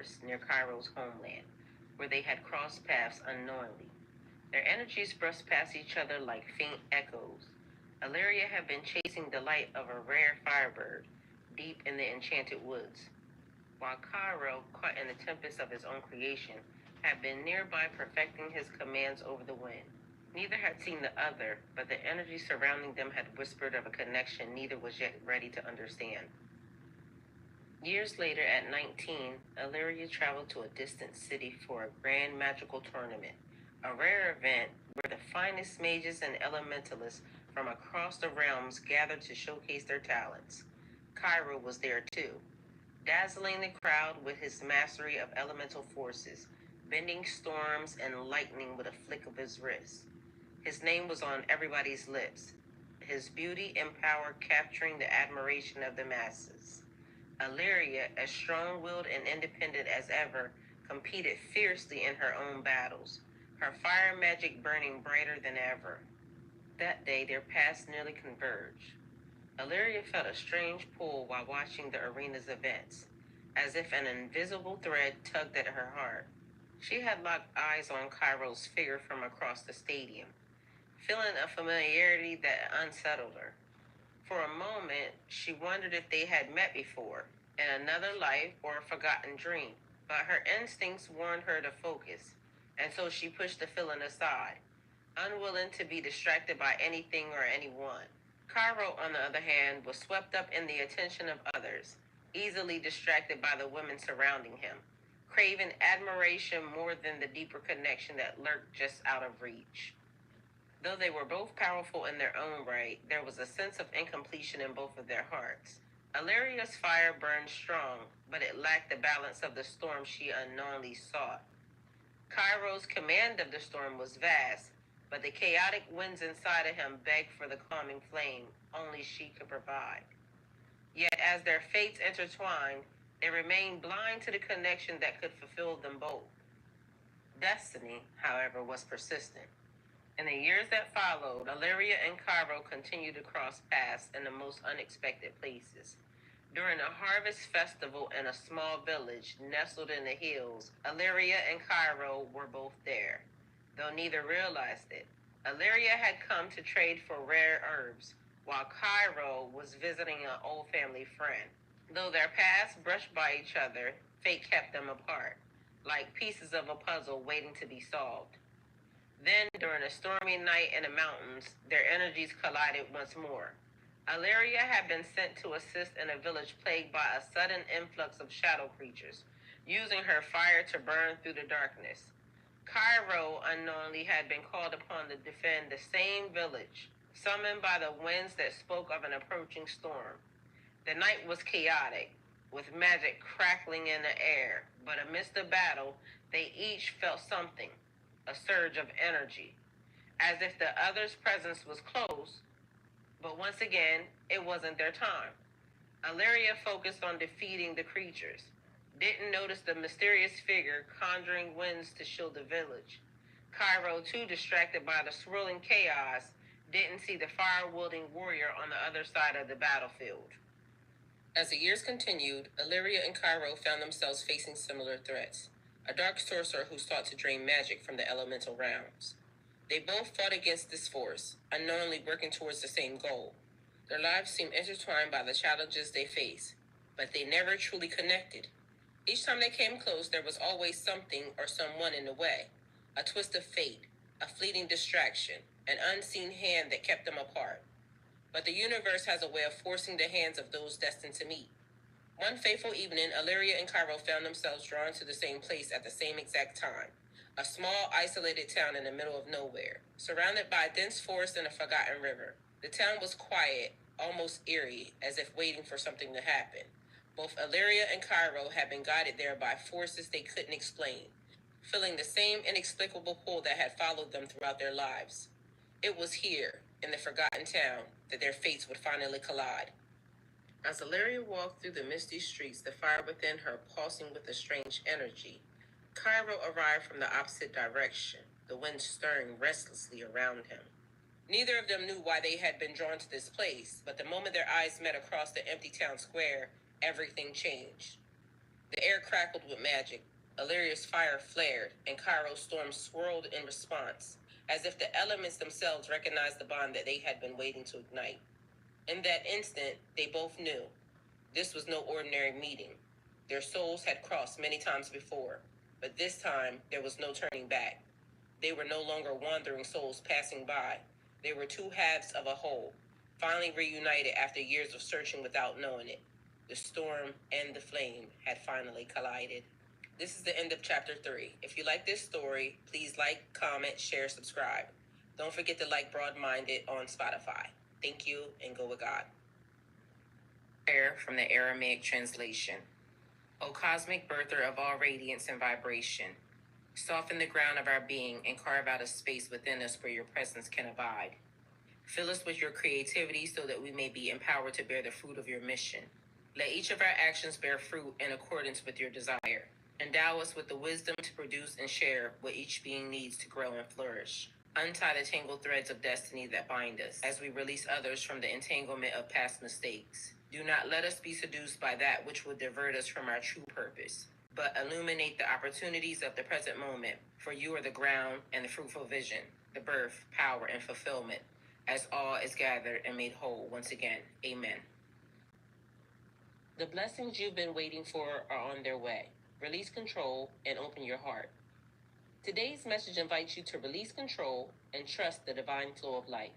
forest near Cairo's homeland, where they had crossed paths unknowingly. Their energies brushed past each other like faint echoes. Ilaria had been chasing the light of a rare firebird deep in the enchanted woods, while Cairo, caught in the tempest of his own creation, had been nearby perfecting his commands over the wind. Neither had seen the other, but the energy surrounding them had whispered of a connection neither was yet ready to understand. Years later, at 19, Illyria traveled to a distant city for a grand magical tournament, a rare event where the finest mages and elementalists from across the realms gathered to showcase their talents. Cairo was there too, dazzling the crowd with his mastery of elemental forces, bending storms and lightning with a flick of his wrist. His name was on everybody's lips, his beauty and power capturing the admiration of the masses. Illyria, as strong willed and independent as ever, competed fiercely in her own battles, her fire magic burning brighter than ever. That day, their paths nearly converged. Illyria felt a strange pull while watching the arena's events, as if an invisible thread tugged at her heart. She had locked eyes on Cairo's figure from across the stadium, feeling a familiarity that unsettled her. For a moment, she wondered if they had met before, in another life or a forgotten dream. But her instincts warned her to focus, and so she pushed the feeling aside, unwilling to be distracted by anything or anyone. Cairo, on the other hand, was swept up in the attention of others, easily distracted by the women surrounding him, craving admiration more than the deeper connection that lurked just out of reach. Though they were both powerful in their own right, there was a sense of incompletion in both of their hearts. Illyria's fire burned strong, but it lacked the balance of the storm she unknowingly sought. Cairo's command of the storm was vast, but the chaotic winds inside of him begged for the calming flame only she could provide. Yet as their fates intertwined, they remained blind to the connection that could fulfill them both. Destiny, however, was persistent. In the years that followed, Illyria and Cairo continued to cross paths in the most unexpected places. During a harvest festival in a small village nestled in the hills, Illyria and Cairo were both there, though neither realized it. Illyria had come to trade for rare herbs, while Cairo was visiting an old family friend. Though their paths brushed by each other, fate kept them apart, like pieces of a puzzle waiting to be solved. Then, during a stormy night in the mountains, their energies collided once more. Illyria had been sent to assist in a village plagued by a sudden influx of shadow creatures, using her fire to burn through the darkness. Cairo unknowingly had been called upon to defend the same village, summoned by the winds that spoke of an approaching storm. The night was chaotic, with magic crackling in the air, but amidst the battle, they each felt something, a surge of energy, as if the other's presence was close, but once again, it wasn't their time. Illyria focused on defeating the creatures, didn't notice the mysterious figure conjuring winds to shield the village. Cairo, too distracted by the swirling chaos, didn't see the fire-wielding warrior on the other side of the battlefield. As the years continued, Illyria and Cairo found themselves facing similar threats. A dark sorcerer who sought to drain magic from the elemental realms. They both fought against this force, unknowingly working towards the same goal. Their lives seemed intertwined by the challenges they faced, but they never truly connected. Each time they came close, there was always something or someone in the way. A twist of fate, a fleeting distraction, an unseen hand that kept them apart. But the universe has a way of forcing the hands of those destined to meet. One fateful evening, Illyria and Cairo found themselves drawn to the same place at the same exact time. A small, isolated town in the middle of nowhere, surrounded by a dense forest and a forgotten river. The town was quiet, almost eerie, as if waiting for something to happen. Both Illyria and Cairo had been guided there by forces they couldn't explain, feeling the same inexplicable pull that had followed them throughout their lives. It was here, in the forgotten town, that their fates would finally collide. As Illyria walked through the misty streets, the fire within her pulsing with a strange energy, Cairo arrived from the opposite direction, the wind stirring restlessly around him. Neither of them knew why they had been drawn to this place, but the moment their eyes met across the empty town square, everything changed. The air crackled with magic. Illyria's fire flared, and Cairo's storm swirled in response, as if the elements themselves recognized the bond that they had been waiting to ignite. In that instant, they both knew this was no ordinary meeting. Their souls had crossed many times before, but this time there was no turning back. They were no longer wandering souls passing by. They were two halves of a whole, finally reunited after years of searching without knowing it. The storm and the flame had finally collided. This is the end of chapter 3. If you like this story, please like, comment, share, subscribe. Don't forget to like Broad Minded on Spotify. Thank you, and go with God. Prayer from the Aramaic translation. O cosmic birther of all radiance and vibration, soften the ground of our being and carve out a space within us where your presence can abide. Fill us with your creativity so that we may be empowered to bear the fruit of your mission. Let each of our actions bear fruit in accordance with your desire. Endow us with the wisdom to produce and share what each being needs to grow and flourish. Untie the tangled threads of destiny that bind us as we release others from the entanglement of past mistakes. Do not let us be seduced by that which would divert us from our true purpose, but illuminate the opportunities of the present moment, for you are the ground and the fruitful vision, the birth, power, and fulfillment, as all is gathered and made whole once again. Amen. The blessings you've been waiting for are on their way. Release control and open your heart. Today's message invites you to release control and trust the divine flow of life.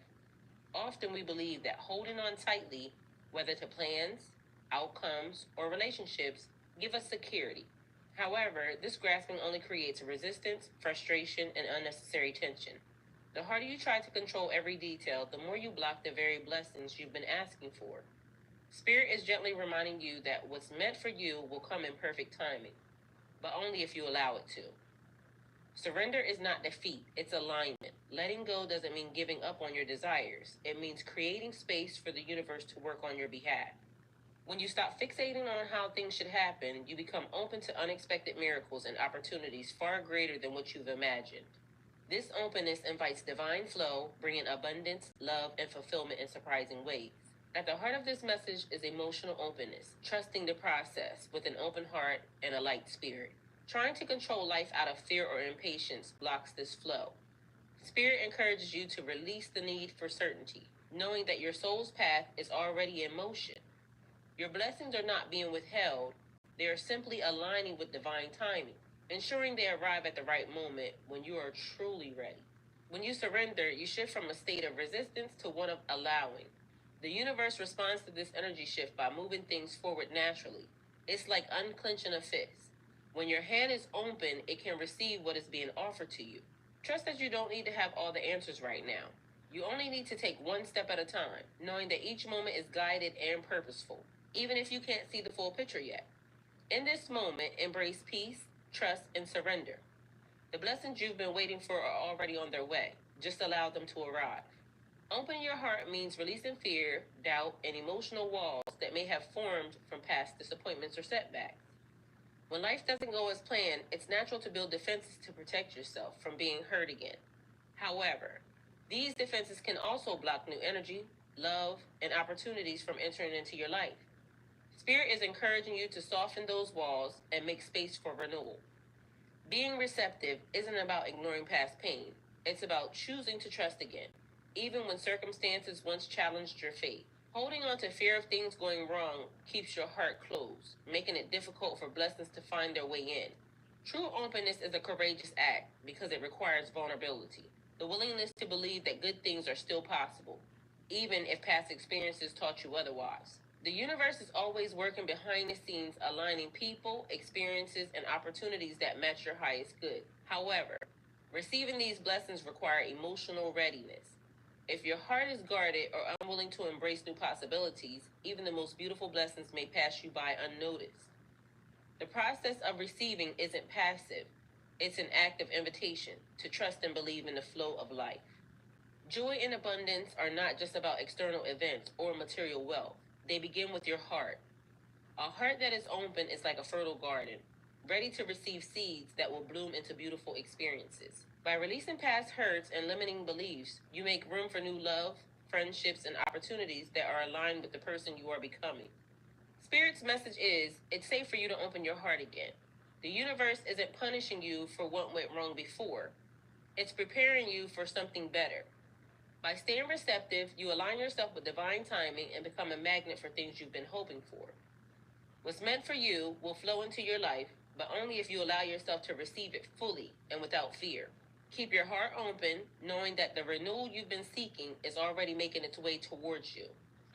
Often we believe that holding on tightly, whether to plans, outcomes, or relationships, give us security. However, this grasping only creates resistance, frustration, and unnecessary tension. The harder you try to control every detail, the more you block the very blessings you've been asking for. Spirit is gently reminding you that what's meant for you will come in perfect timing, but only if you allow it to. Surrender is not defeat, it's alignment. Letting go doesn't mean giving up on your desires. It means creating space for the universe to work on your behalf. When you stop fixating on how things should happen, you become open to unexpected miracles and opportunities far greater than what you've imagined. This openness invites divine flow, bringing abundance, love, and fulfillment in surprising ways. At the heart of this message is emotional openness, trusting the process with an open heart and a light spirit. Trying to control life out of fear or impatience blocks this flow. Spirit encourages you to release the need for certainty, knowing that your soul's path is already in motion. Your blessings are not being withheld, they are simply aligning with divine timing, ensuring they arrive at the right moment when you are truly ready. When you surrender, you shift from a state of resistance to one of allowing. The universe responds to this energy shift by moving things forward naturally. It's like unclenching a fist. When your hand is open, it can receive what is being offered to you. Trust that you don't need to have all the answers right now. You only need to take one step at a time, knowing that each moment is guided and purposeful, even if you can't see the full picture yet. In this moment, embrace peace, trust, and surrender. The blessings you've been waiting for are already on their way. Just allow them to arrive. Open your heart means releasing fear, doubt, and emotional walls that may have formed from past disappointments or setbacks. When life doesn't go as planned, it's natural to build defenses to protect yourself from being hurt again. However, these defenses can also block new energy, love, and opportunities from entering into your life. Spirit is encouraging you to soften those walls and make space for renewal. Being receptive isn't about ignoring past pain, it's about choosing to trust again, even when circumstances once challenged your faith. Holding on to fear of things going wrong keeps your heart closed, making it difficult for blessings to find their way in. True openness is a courageous act because it requires vulnerability, the willingness to believe that good things are still possible, even if past experiences taught you otherwise. The universe is always working behind the scenes, aligning people, experiences, and opportunities that match your highest good. However, receiving these blessings require emotional readiness. If your heart is guarded or unwilling to embrace new possibilities, even the most beautiful blessings may pass you by unnoticed. The process of receiving isn't passive, it's an act of invitation to trust and believe in the flow of life. Joy and abundance are not just about external events or material wealth, they begin with your heart. A heart that is open is like a fertile garden, ready to receive seeds that will bloom into beautiful experiences. By releasing past hurts and limiting beliefs, you make room for new love, friendships, and opportunities that are aligned with the person you are becoming. Spirit's message is it's safe for you to open your heart again. The universe isn't punishing you for what went wrong before, it's preparing you for something better. By staying receptive, you align yourself with divine timing and become a magnet for things you've been hoping for. What's meant for you will flow into your life, but only if you allow yourself to receive it fully and without fear. Keep your heart open, knowing that the renewal you've been seeking is already making its way towards you.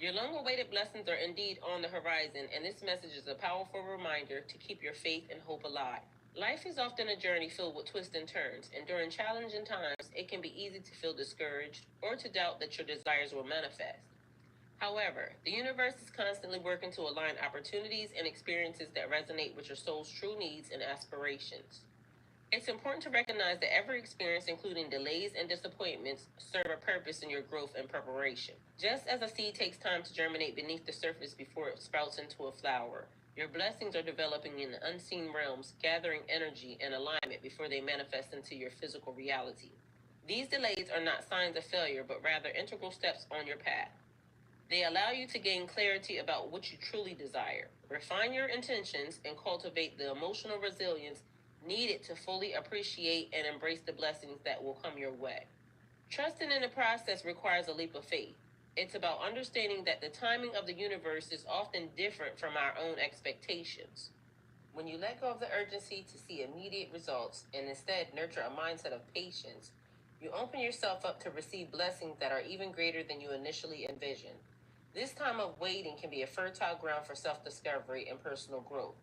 Your long awaited blessings are indeed on the horizon, and this message is a powerful reminder to keep your faith and hope alive. Life is often a journey filled with twists and turns, and during challenging times, it can be easy to feel discouraged or to doubt that your desires will manifest. However, the universe is constantly working to align opportunities and experiences that resonate with your soul's true needs and aspirations. It's important to recognize that every experience, including delays and disappointments, serve a purpose in your growth and preparation. Just as a seed takes time to germinate beneath the surface before it sprouts into a flower, your blessings are developing in the unseen realms, gathering energy and alignment before they manifest into your physical reality. These delays are not signs of failure, but rather integral steps on your path. They allow you to gain clarity about what you truly desire, refine your intentions, and cultivate the emotional resilience needed to fully appreciate and embrace the blessings that will come your way. Trusting in the process requires a leap of faith. It's about understanding that the timing of the universe is often different from our own expectations. When you let go of the urgency to see immediate results and instead nurture a mindset of patience, you open yourself up to receive blessings that are even greater than you initially envisioned. This time of waiting can be a fertile ground for self discovery and personal growth.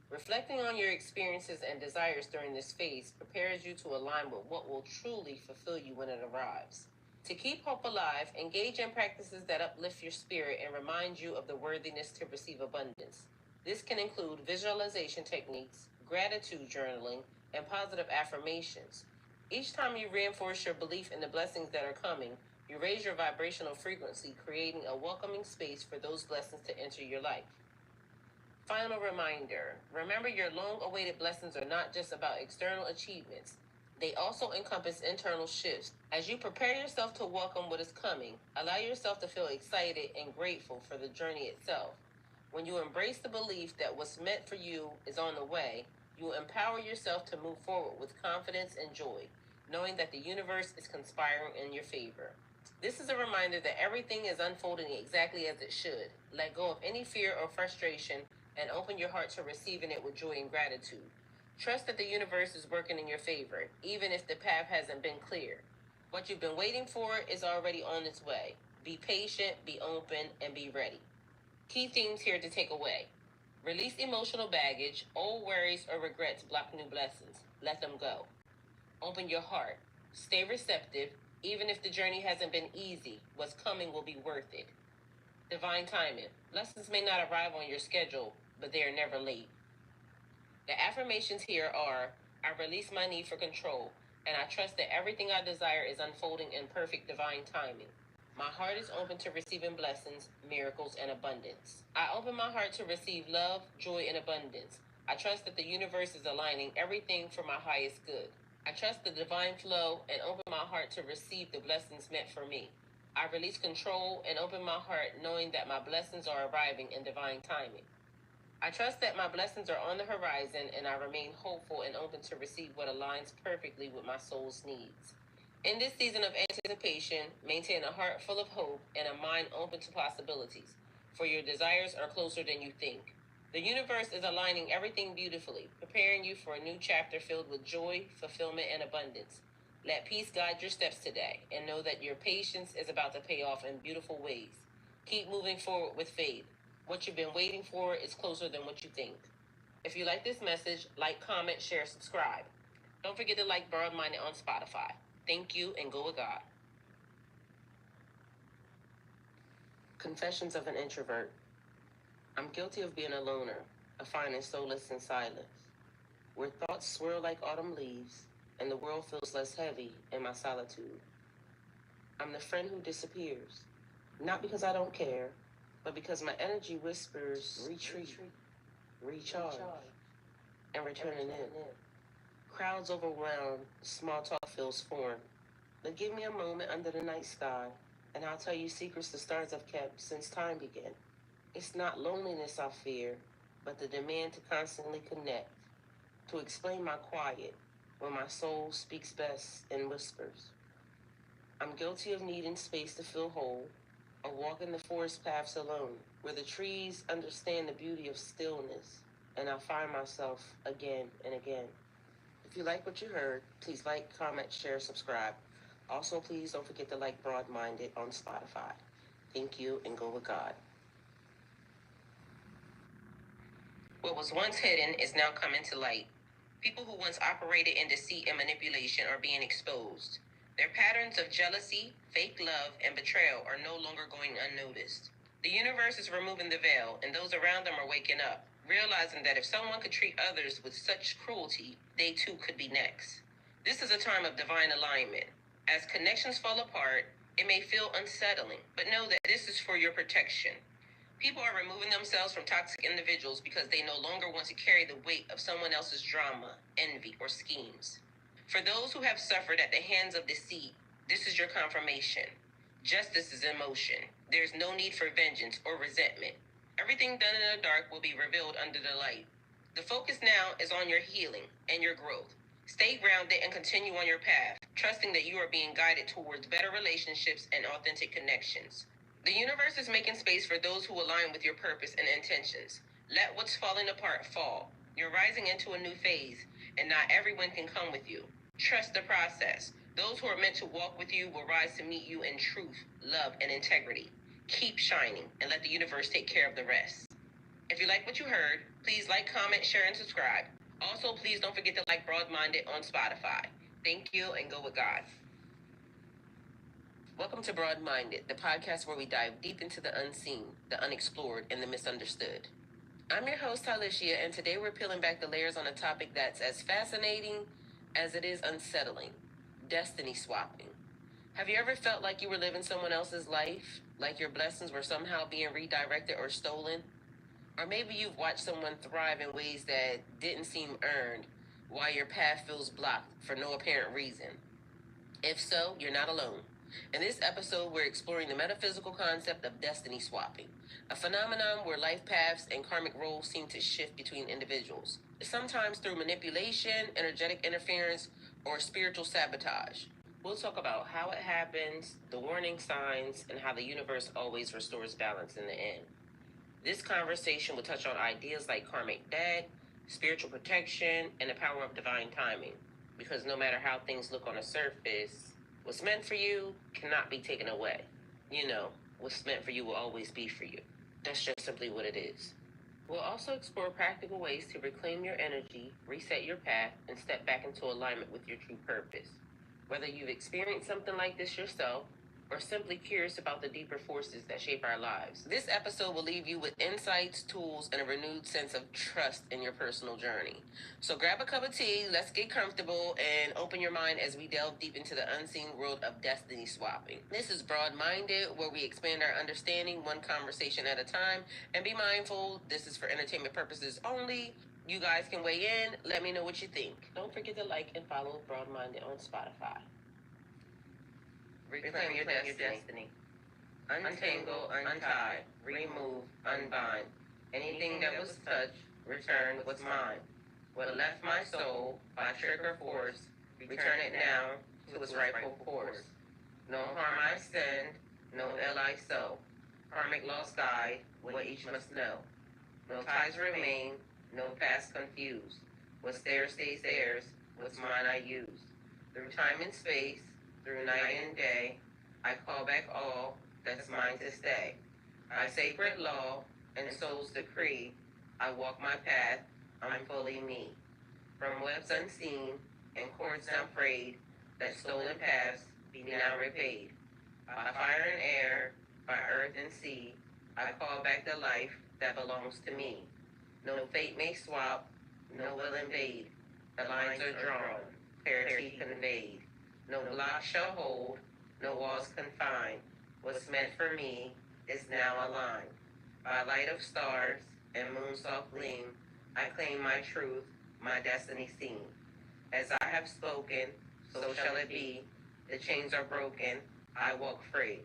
Reflecting on your experiences and desires during this phase prepares you to align with what will truly fulfill you when it arrives. To keep hope alive, engage in practices that uplift your spirit and remind you of the worthiness to receive abundance. This can include visualization techniques, gratitude journaling, and positive affirmations. Each time you reinforce your belief in the blessings that are coming, you raise your vibrational frequency, creating a welcoming space for those blessings to enter your life. Final reminder, remember your long awaited blessings are not just about external achievements, they also encompass internal shifts. As you prepare yourself to welcome what is coming, allow yourself to feel excited and grateful for the journey itself. When you embrace the belief that what's meant for you is on the way, you will empower yourself to move forward with confidence and joy, knowing that the universe is conspiring in your favor. This is a reminder that everything is unfolding exactly as it should. Let go of any fear or frustration and open your heart to receiving it with joy and gratitude. Trust that the universe is working in your favor, even if the path hasn't been clear. What you've been waiting for is already on its way. Be patient, be open, and be ready. Key themes here to take away. Release emotional baggage. Old worries or regrets block new blessings. Let them go. Open your heart. Stay receptive. Even if the journey hasn't been easy, what's coming will be worth it. Divine timing. Blessings may not arrive on your schedule, but they are never late. The affirmations here are I release my need for control, and I trust that everything I desire is unfolding in perfect divine timing. My heart is open to receiving blessings, miracles, and abundance. I open my heart to receive love, joy, and abundance. I trust that the universe is aligning everything for my highest good. I trust the divine flow and open my heart to receive the blessings meant for me. I release control and open my heart knowing that my blessings are arriving in divine timing. I trust that my blessings are on the horizon and I remain hopeful and open to receive what aligns perfectly with my soul's needs. In this season of anticipation, maintain a heart full of hope and a mind open to possibilities, for your desires are closer than you think. The universe is aligning everything beautifully, preparing you for a new chapter filled with joy, fulfillment, and abundance. Let peace guide your steps today and know that your patience is about to pay off in beautiful ways. Keep moving forward with faith. What you've been waiting for is closer than what you think. If you like this message, like, comment, share, subscribe. Don't forget to like Broad Minded on Spotify. Thank you and go with God. Confessions of an Introvert. I'm guilty of being a loner, of finding solace in silence, where thoughts swirl like autumn leaves and the world feels less heavy in my solitude. I'm the friend who disappears, not because I don't care, but because my energy whispers retreat, recharge, and returning in. Crowds overwhelm, small talk feels foreign. But give me a moment under the night sky, and I'll tell you secrets the stars have kept since time began. It's not loneliness I fear, but the demand to constantly connect, to explain my quiet when my soul speaks best in whispers. I'm guilty of needing space to feel whole, of walking the forest paths alone, where the trees understand the beauty of stillness, and I find myself again and again. If you like what you heard, please like, comment, share, subscribe. Also, please don't forget to like Broad Minded on Spotify. Thank you, and go with God. What was once hidden is now coming to light. People who once operated in deceit and manipulation are being exposed. Their patterns of jealousy, fake love, and betrayal are no longer going unnoticed. The universe is removing the veil, and those around them are waking up, realizing that if someone could treat others with such cruelty, they too could be next. This is a time of divine alignment. As connections fall apart, it may feel unsettling, but know that this is for your protection. People are removing themselves from toxic individuals because they no longer want to carry the weight of someone else's drama, envy, or schemes. For those who have suffered at the hands of deceit, this is your confirmation. Justice is in motion. There's no need for vengeance or resentment. Everything done in the dark will be revealed under the light. The focus now is on your healing and your growth. Stay grounded and continue on your path, trusting that you are being guided towards better relationships and authentic connections. The universe is making space for those who align with your purpose and intentions. Let what's falling apart fall. You're rising into a new phase, and not everyone can come with you. Trust the process. Those who are meant to walk with you will rise to meet you in truth, love, and integrity. Keep shining and let the universe take care of the rest. If you like what you heard, please like, comment, share, and subscribe. Also, please don't forget to like Broad Minded on Spotify. Thank you, and go with God. Welcome to Broad Minded, the podcast where we dive deep into the unseen, the unexplored, and the misunderstood. I'm your host, Talisha, and today we're peeling back the layers on a topic that's as fascinating as it is unsettling: destiny swapping. Have you ever felt like you were living someone else's life, like your blessings were somehow being redirected or stolen? Or maybe you've watched someone thrive in ways that didn't seem earned, while your path feels blocked for no apparent reason. If so, you're not alone. In this episode, we're exploring the metaphysical concept of destiny swapping, a phenomenon where life paths and karmic roles seem to shift between individuals, sometimes through manipulation, energetic interference, or spiritual sabotage. We'll talk about how it happens, the warning signs, and how the universe always restores balance in the end. This conversation will touch on ideas like karmic debt, spiritual protection, and the power of divine timing. Because no matter how things look on the surface, what's meant for you cannot be taken away. You know, what's meant for you will always be for you. That's just simply what it is. We'll also explore practical ways to reclaim your energy, reset your path, and step back into alignment with your true purpose. Whether you've experienced something like this yourself, or simply curious about the deeper forces that shape our lives, this episode will leave you with insights, tools, and a renewed sense of trust in your personal journey. So grab a cup of tea, let's get comfortable, and open your mind as we delve deep into the unseen world of destiny swapping. This is Broad Minded, where we expand our understanding one conversation at a time. And be mindful, this is for entertainment purposes only. You guys can weigh in. Let me know what you think. Don't forget to like and follow Broad Minded on Spotify. Reclaim your destiny. Untangle, untie, remove, unbind. Anything that was touched, return what's mine. What left my soul, by trick or force, return it now to its rightful course. No harm I send, no ill I sow. Karmic laws guide what each must know. No ties remain, no past confused. What's theirs stays theirs, what's mine I use. Through time and space, through night and day, I call back all that's mine to stay. By sacred law and soul's decree, I walk my path, I'm fully me. From webs unseen and cords unprayed, that stolen paths be now repaid. By fire and air, by earth and sea, I call back the life that belongs to me. No fate may swap, no will invade. The lines are drawn, clarity conveyed. No block shall hold, no walls confine. What's meant for me is now aligned. By light of stars and moon soft gleam, I claim my truth, my destiny seen. As I have spoken, so shall it be. The chains are broken, I walk free.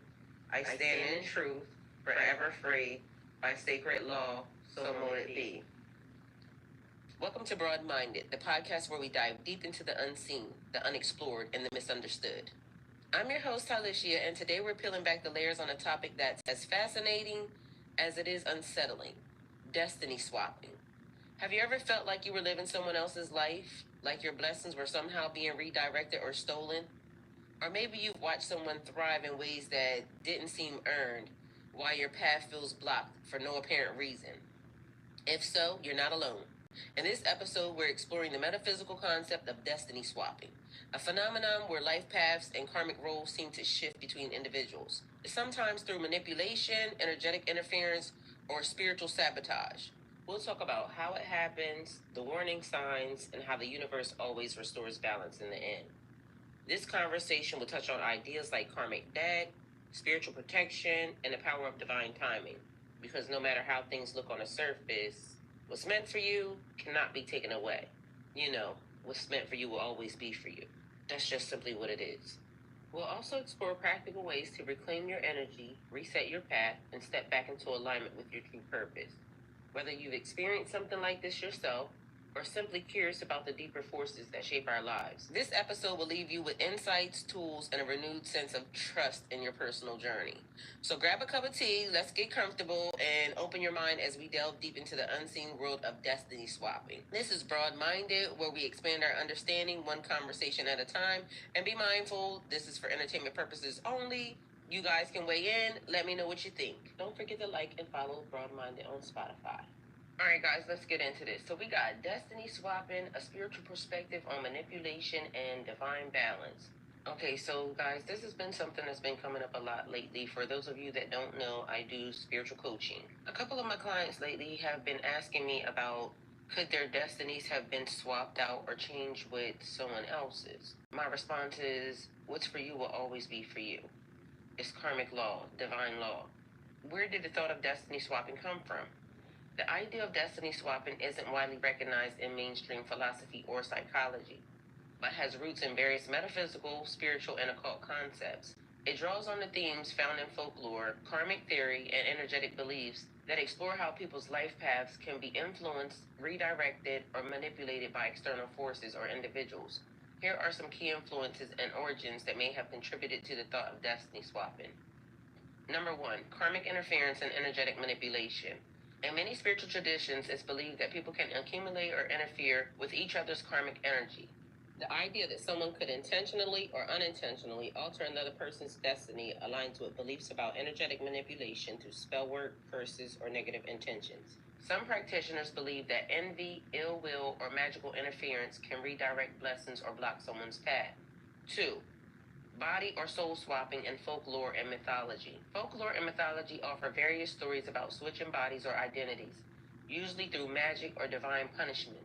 I stand in truth, forever free. By sacred law, so mote it be. Welcome to Broad Minded, the podcast where we dive deep into the unseen, the unexplored, and the misunderstood. I'm your host, Talisha, and today we're peeling back the layers on a topic that's as fascinating as it is unsettling: destiny swapping. Have you ever felt like you were living someone else's life, like your blessings were somehow being redirected or stolen? Or maybe you've watched someone thrive in ways that didn't seem earned, while your path feels blocked for no apparent reason. If so, you're not alone. In this episode, we're exploring the metaphysical concept of destiny swapping, a phenomenon where life paths and karmic roles seem to shift between individuals, sometimes through manipulation, energetic interference, or spiritual sabotage. We'll talk about how it happens, the warning signs, and how the universe always restores balance in the end. This conversation will touch on ideas like karmic debt, spiritual protection, and the power of divine timing. Because no matter how things look on the surface, what's meant for you cannot be taken away. You know, what's meant for you will always be for you. That's just simply what it is. We'll also explore practical ways to reclaim your energy, reset your path, and step back into alignment with your true purpose. Whether you've experienced something like this yourself, or simply curious about the deeper forces that shape our lives, this episode will leave you with insights, tools, and a renewed sense of trust in your personal journey. So grab a cup of tea, let's get comfortable, and open your mind as we delve deep into the unseen world of destiny swapping. This is Broad Minded, where we expand our understanding one conversation at a time. And be mindful, this is for entertainment purposes only. You guys can weigh in. Let me know what you think. Don't forget to like and follow Broad Minded on Spotify. All right, guys, let's get into this. So we got destiny swapping, a spiritual perspective on manipulation and divine balance. Okay, so guys, this has been something that's been coming up a lot lately. For those of you that don't know, I do spiritual coaching. A couple of my clients lately have been asking me about, could their destinies have been swapped out or changed with someone else's? My response is, what's for you will always be for you. It's karmic law, divine law. Where did the thought of destiny swapping come from? The idea of destiny swapping isn't widely recognized in mainstream philosophy or psychology, but has roots in various metaphysical, spiritual, and occult concepts. It draws on the themes found in folklore, karmic theory, and energetic beliefs that explore how people's life paths can be influenced, redirected, or manipulated by external forces or individuals. Here are some key influences and origins that may have contributed to the thought of destiny swapping. Number one, karmic interference and energetic manipulation. In many spiritual traditions, it's believed that people can accumulate or interfere with each other's karmic energy. The idea that someone could intentionally or unintentionally alter another person's destiny aligns with beliefs about energetic manipulation through spell work, curses, or negative intentions. Some practitioners believe that envy, ill will, or magical interference can redirect blessings or block someone's path. 2. Body or soul swapping in folklore and mythology. Folklore and mythology offer various stories about switching bodies or identities, usually through magic or divine punishment.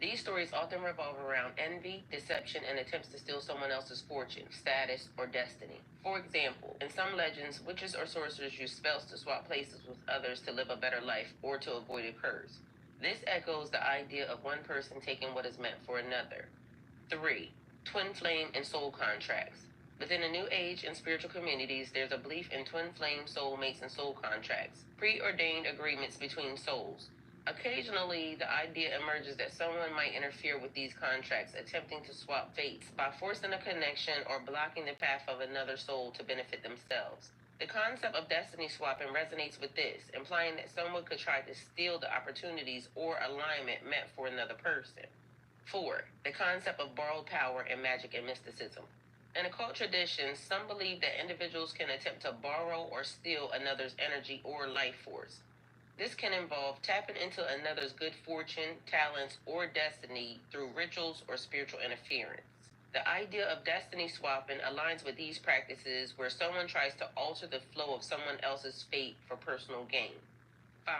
These stories often revolve around envy, deception, and attempts to steal someone else's fortune, status, or destiny. For example, in some legends, witches or sorcerers use spells to swap places with others to live a better life or to avoid a curse. This echoes the idea of one person taking what is meant for another. 3. Twin flame and soul contracts. Within the New Age and spiritual communities, there's a belief in twin flame soulmates and soul contracts, preordained agreements between souls. Occasionally, the idea emerges that someone might interfere with these contracts, attempting to swap fates by forcing a connection or blocking the path of another soul to benefit themselves. The concept of destiny swapping resonates with this, implying that someone could try to steal the opportunities or alignment meant for another person. 4. The concept of borrowed power in magic and mysticism. In occult traditions, some believe that individuals can attempt to borrow or steal another's energy or life force. This can involve tapping into another's good fortune, talents, or destiny through rituals or spiritual interference. The idea of destiny swapping aligns with these practices where someone tries to alter the flow of someone else's fate for personal gain. 5.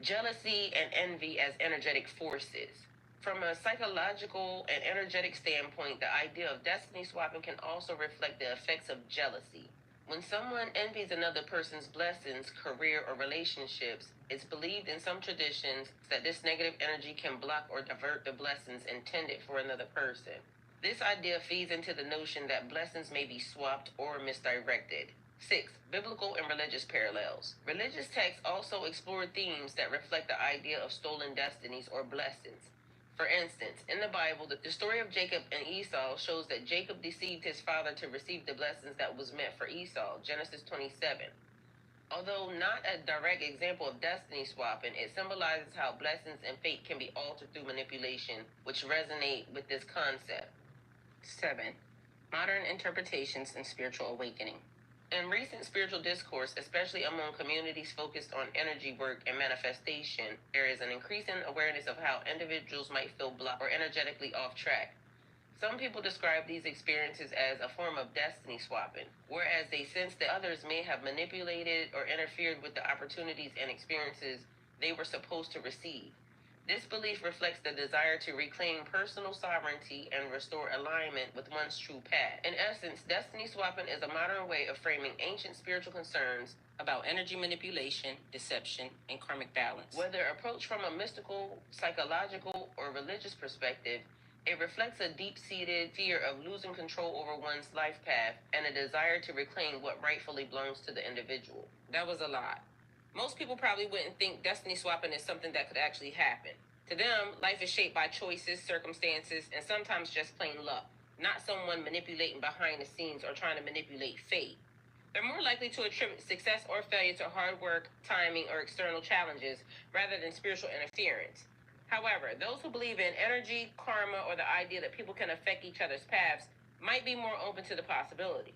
Jealousy and envy as energetic forces. From a psychological and energetic standpoint, the idea of destiny swapping can also reflect the effects of jealousy. When someone envies another person's blessings, career, or relationships, it's believed in some traditions that this negative energy can block or divert the blessings intended for another person. This idea feeds into the notion that blessings may be swapped or misdirected. 6. Biblical and religious parallels. Religious texts also explore themes that reflect the idea of stolen destinies or blessings. For instance, in the Bible, the story of Jacob and Esau shows that Jacob deceived his father to receive the blessings that was meant for Esau, Genesis 27. Although not a direct example of destiny swapping, it symbolizes how blessings and fate can be altered through manipulation, which resonate with this concept. 7. Modern interpretations and spiritual awakening. In recent spiritual discourse, especially among communities focused on energy work and manifestation, there is an increasing awareness of how individuals might feel blocked or energetically off track. Some people describe these experiences as a form of destiny swapping, whereas they sense that others may have manipulated or interfered with the opportunities and experiences they were supposed to receive. This belief reflects the desire to reclaim personal sovereignty and restore alignment with one's true path. In essence, destiny swapping is a modern way of framing ancient spiritual concerns about energy manipulation, deception, and karmic balance. Whether approached from a mystical, psychological, or religious perspective, it reflects a deep-seated fear of losing control over one's life path and a desire to reclaim what rightfully belongs to the individual. That was a lot. Most people probably wouldn't think destiny swapping is something that could actually happen. To them, life is shaped by choices, circumstances, and sometimes just plain luck, not someone manipulating behind the scenes or trying to manipulate fate. They're more likely to attribute success or failure to hard work, timing, or external challenges rather than spiritual interference. However, those who believe in energy, karma, or the idea that people can affect each other's paths might be more open to the possibility.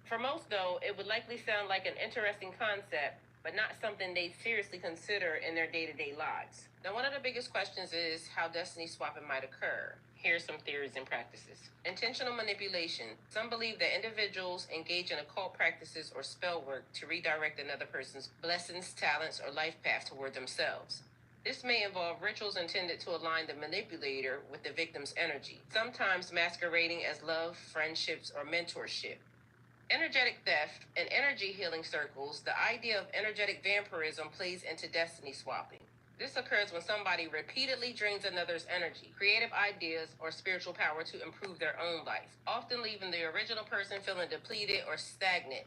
For most, though, it would likely sound like an interesting concept, but not something they seriously consider in their day-to-day lives. Now, one of the biggest questions is how destiny swapping might occur. Here's some theories and practices. Intentional manipulation. Some believe that individuals engage in occult practices or spell work to redirect another person's blessings, talents, or life path toward themselves. This may involve rituals intended to align the manipulator with the victim's energy, sometimes masquerading as love, friendships, or mentorship. Energetic theft. In energy healing circles, the idea of energetic vampirism plays into destiny swapping. This occurs when somebody repeatedly drains another's energy, creative ideas, or spiritual power to improve their own life, often leaving the original person feeling depleted or stagnant.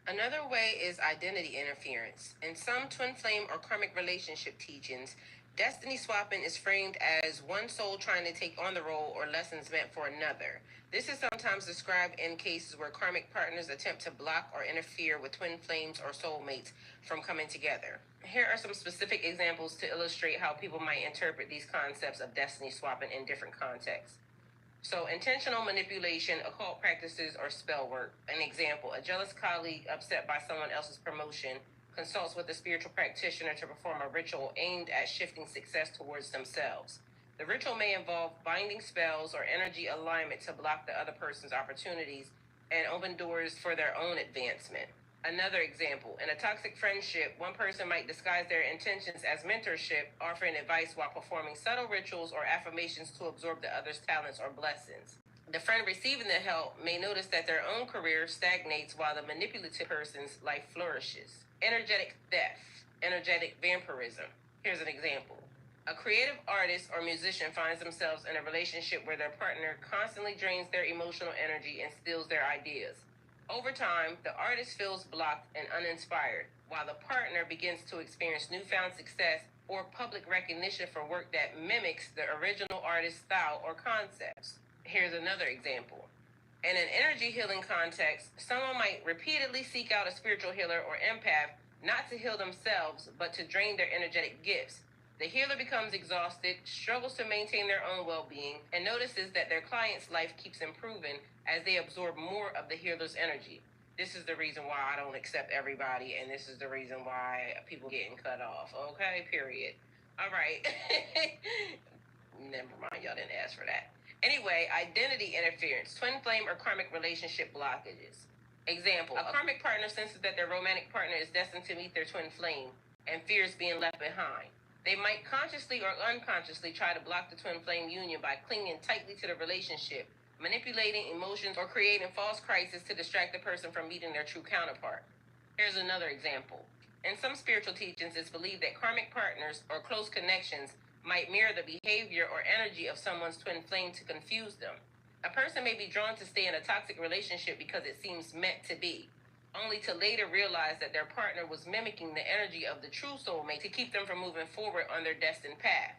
Another way is identity interference. In some twin flame or karmic relationship teachings, destiny swapping is framed as one soul trying to take on the role or lessons meant for another. This is sometimes described in cases where karmic partners attempt to block or interfere with twin flames or soulmates from coming together. Here are some specific examples to illustrate how people might interpret these concepts of destiny swapping in different contexts. So, intentional manipulation, occult practices, or spell work. An example: a jealous colleague upset by someone else's promotion consults with a spiritual practitioner to perform a ritual aimed at shifting success towards themselves. The ritual may involve binding spells or energy alignment to block the other person's opportunities and open doors for their own advancement. Another example: in a toxic friendship, one person might disguise their intentions as mentorship, offering advice while performing subtle rituals or affirmations to absorb the other's talents or blessings. The friend receiving the help may notice that their own career stagnates while the manipulative person's life flourishes. Energetic theft, energetic vampirism. Here's an example. A creative artist or musician finds themselves in a relationship where their partner constantly drains their emotional energy and steals their ideas. Over time, the artist feels blocked and uninspired, while the partner begins to experience newfound success or public recognition for work that mimics the original artist's style or concepts. Here's another example. In an energy healing context, someone might repeatedly seek out a spiritual healer or empath not to heal themselves, but to drain their energetic gifts. The healer becomes exhausted, struggles to maintain their own well-being, and notices that their client's life keeps improving as they absorb more of the healer's energy. This is the reason why I don't accept everybody, and this is the reason why people getting cut off. Okay, period. All right. Never mind, y'all didn't ask for that. Anyway, identity interference, twin flame or karmic relationship blockages. Example: a karmic partner senses that their romantic partner is destined to meet their twin flame and fears being left behind. They might consciously or unconsciously try to block the twin flame union by clinging tightly to the relationship, manipulating emotions, or creating false crises to distract the person from meeting their true counterpart. Here's another example. In some spiritual teachings, it's believed that karmic partners or close connections might mirror the behavior or energy of someone's twin flame to confuse them. A person may be drawn to stay in a toxic relationship because it seems meant to be, only to later realize that their partner was mimicking the energy of the true soulmate to keep them from moving forward on their destined path.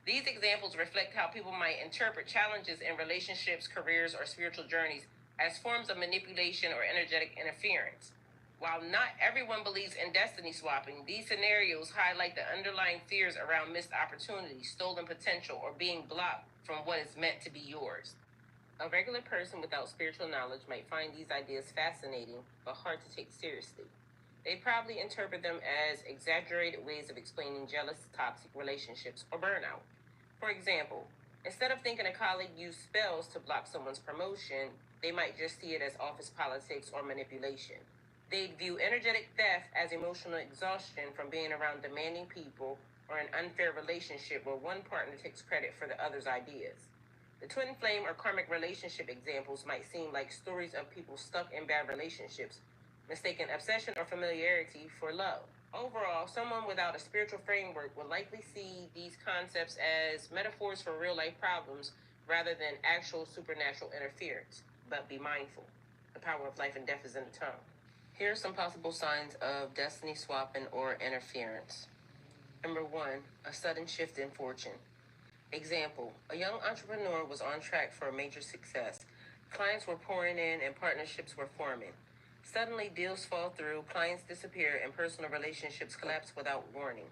These examples reflect how people might interpret challenges in relationships, careers, or spiritual journeys as forms of manipulation or energetic interference. While not everyone believes in destiny swapping, these scenarios highlight the underlying fears around missed opportunities, stolen potential, or being blocked from what is meant to be yours. A regular person without spiritual knowledge might find these ideas fascinating but hard to take seriously. They probably interpret them as exaggerated ways of explaining jealous, toxic relationships or burnout. For example, instead of thinking a colleague used spells to block someone's promotion, they might just see it as office politics or manipulation. They'd view energetic theft as emotional exhaustion from being around demanding people or an unfair relationship where one partner takes credit for the other's ideas. The twin flame or karmic relationship examples might seem like stories of people stuck in bad relationships, mistaking obsession or familiarity for love. Overall, someone without a spiritual framework will likely see these concepts as metaphors for real life problems rather than actual supernatural interference. But be mindful, the power of life and death is in the tongue. Here are some possible signs of destiny swapping or interference. Number 1, a sudden shift in fortune. Example, a young entrepreneur was on track for a major success. Clients were pouring in and partnerships were forming. Suddenly, deals fall through, clients disappear, and personal relationships collapse without warning.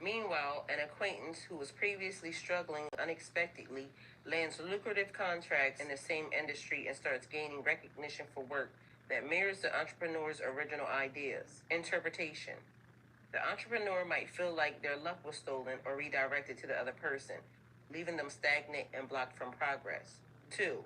Meanwhile, an acquaintance who was previously struggling unexpectedly lands lucrative contracts in the same industry and starts gaining recognition for work that mirrors the entrepreneur's original ideas. Interpretation. The entrepreneur might feel like their luck was stolen or redirected to the other person, leaving them stagnant and blocked from progress. 2.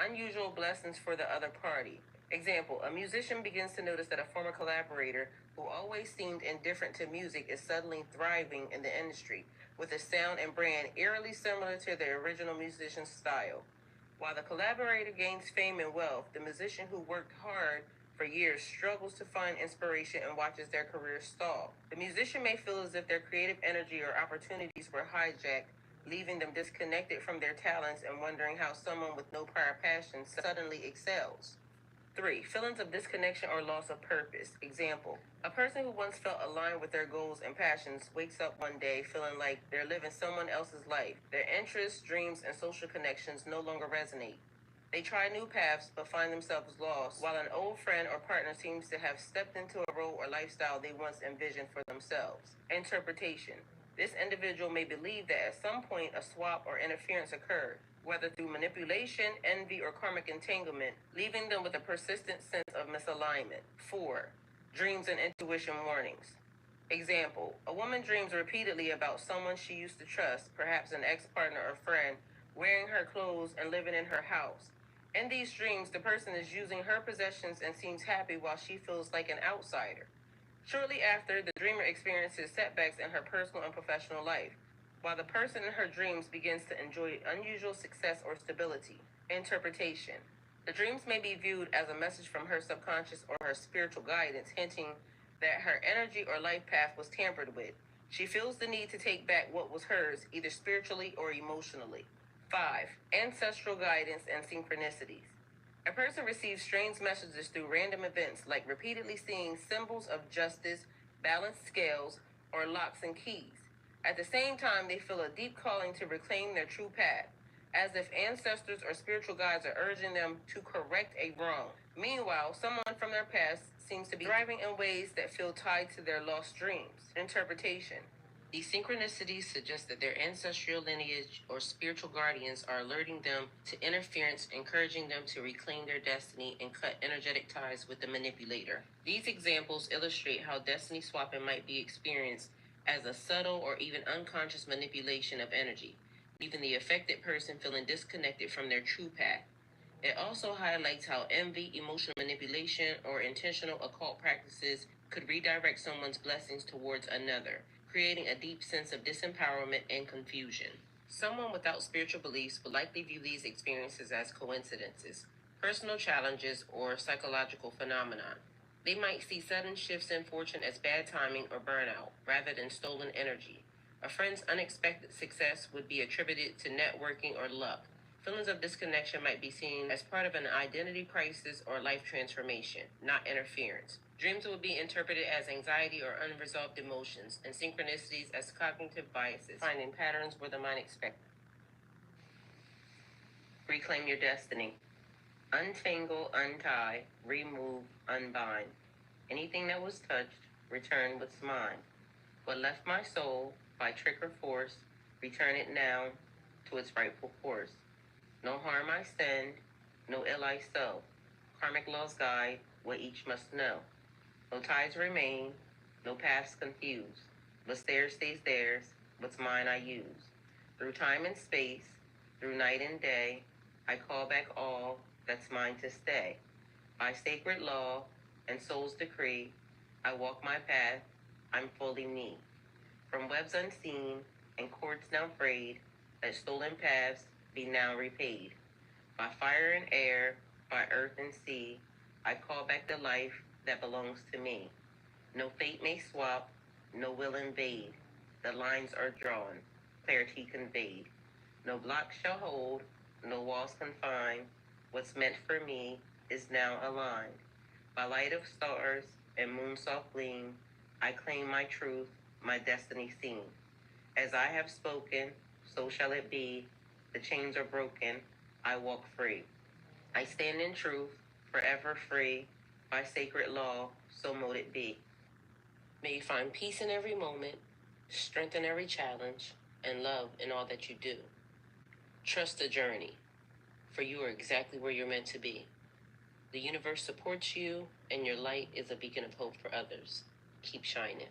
Unusual blessings for the other party. Example, a musician begins to notice that a former collaborator who always seemed indifferent to music is suddenly thriving in the industry, with a sound and brand eerily similar to the original musician's style. While the collaborator gains fame and wealth, the musician who worked hard for years struggles to find inspiration and watches their career stall. The musician may feel as if their creative energy or opportunities were hijacked, leaving them disconnected from their talents and wondering how someone with no prior passion suddenly excels. 3. Feelings of disconnection or loss of purpose. Example, a person who once felt aligned with their goals and passions wakes up one day feeling like they're living someone else's life. Their interests, dreams, and social connections no longer resonate. They try new paths but find themselves lost, while an old friend or partner seems to have stepped into a role or lifestyle they once envisioned for themselves. Interpretation. This individual may believe that at some point a swap or interference occurred, whether through manipulation, envy, or karmic entanglement, leaving them with a persistent sense of misalignment. 4. Dreams and intuition warnings. Example, a woman dreams repeatedly about someone she used to trust, perhaps an ex-partner or friend, wearing her clothes and living in her house. In these dreams, the person is using her possessions and seems happy while she feels like an outsider. Shortly after, the dreamer experiences setbacks in her personal and professional life, while the person in her dreams begins to enjoy unusual success or stability. Interpretation. The dreams may be viewed as a message from her subconscious or her spiritual guidance, hinting that her energy or life path was tampered with. She feels the need to take back what was hers, either spiritually or emotionally. 5. Ancestral guidance and synchronicities. A person receives strange messages through random events, like repeatedly seeing symbols of justice, balanced scales, or locks and keys. At the same time, they feel a deep calling to reclaim their true path, as if ancestors or spiritual guides are urging them to correct a wrong. Meanwhile, someone from their past seems to be thriving in ways that feel tied to their lost dreams. Interpretation. These synchronicities suggest that their ancestral lineage or spiritual guardians are alerting them to interference, encouraging them to reclaim their destiny and cut energetic ties with the manipulator. These examples illustrate how destiny swapping might be experienced as a subtle or even unconscious manipulation of energy, leaving the affected person feeling disconnected from their true path. It also highlights how envy, emotional manipulation, or intentional occult practices could redirect someone's blessings towards another, creating a deep sense of disempowerment and confusion. Someone without spiritual beliefs would likely view these experiences as coincidences, personal challenges, or psychological phenomena. They might see sudden shifts in fortune as bad timing or burnout, rather than stolen energy. A friend's unexpected success would be attributed to networking or luck, Feelings of disconnection might be seen as part of an identity crisis or life transformation, not interference. Dreams will be interpreted as anxiety or unresolved emotions, and synchronicities as cognitive biases, finding patterns where the mind expects. Reclaim your destiny. Untangle, untie, remove, unbind. Anything that was touched, return what's mine. What left my soul, by trick or force, return it now to its rightful course. No harm I send, no ill I sow. Karmic laws guide what each must know. No ties remain, no paths confuse. What's theirs stays theirs, what's mine I use. Through time and space, through night and day, I call back all that's mine to stay. By sacred law and soul's decree, I walk my path, I'm fully me. From webs unseen and cords now frayed, let stolen paths be now repaid. By fire and air, by earth and sea, I call back the life that belongs to me. No fate may swap, no will invade. The lines are drawn, clarity conveyed. No block shall hold, no walls confine. What's meant for me is now aligned. By light of stars and moon soft gleam, I claim my truth, my destiny seen. As I have spoken, so shall it be. The chains are broken, I walk free. I stand in truth, forever free. By sacred law, so mote it be. May you find peace in every moment, strength in every challenge, and love in all that you do. Trust the journey, for you are exactly where you're meant to be. The universe supports you, and your light is a beacon of hope for others. Keep shining.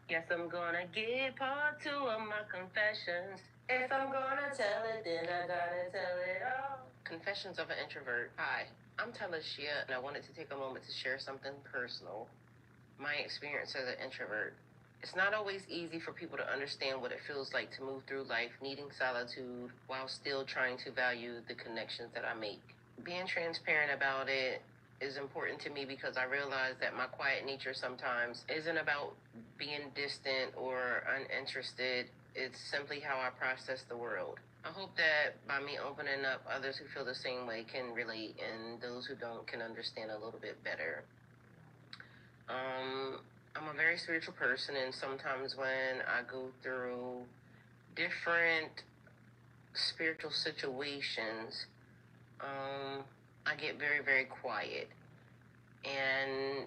Yes, I'm gonna give part two of my confessions. If I'm gonna tell it, then I gotta tell it all. Confessions of an Introvert. Hi, I'm Talishia, and I wanted to take a moment to share something personal. My experience as an introvert. It's not always easy for people to understand what it feels like to move through life needing solitude while still trying to value the connections that I make. Being transparent about it is important to me because I realize that my quiet nature sometimes isn't about being distant or uninterested. It's simply how I process the world. I hope that by me opening up, others who feel the same way can relate, and those who don't can understand a little bit better. I'm a very spiritual person, and sometimes when I go through different spiritual situations, I get very, very quiet. And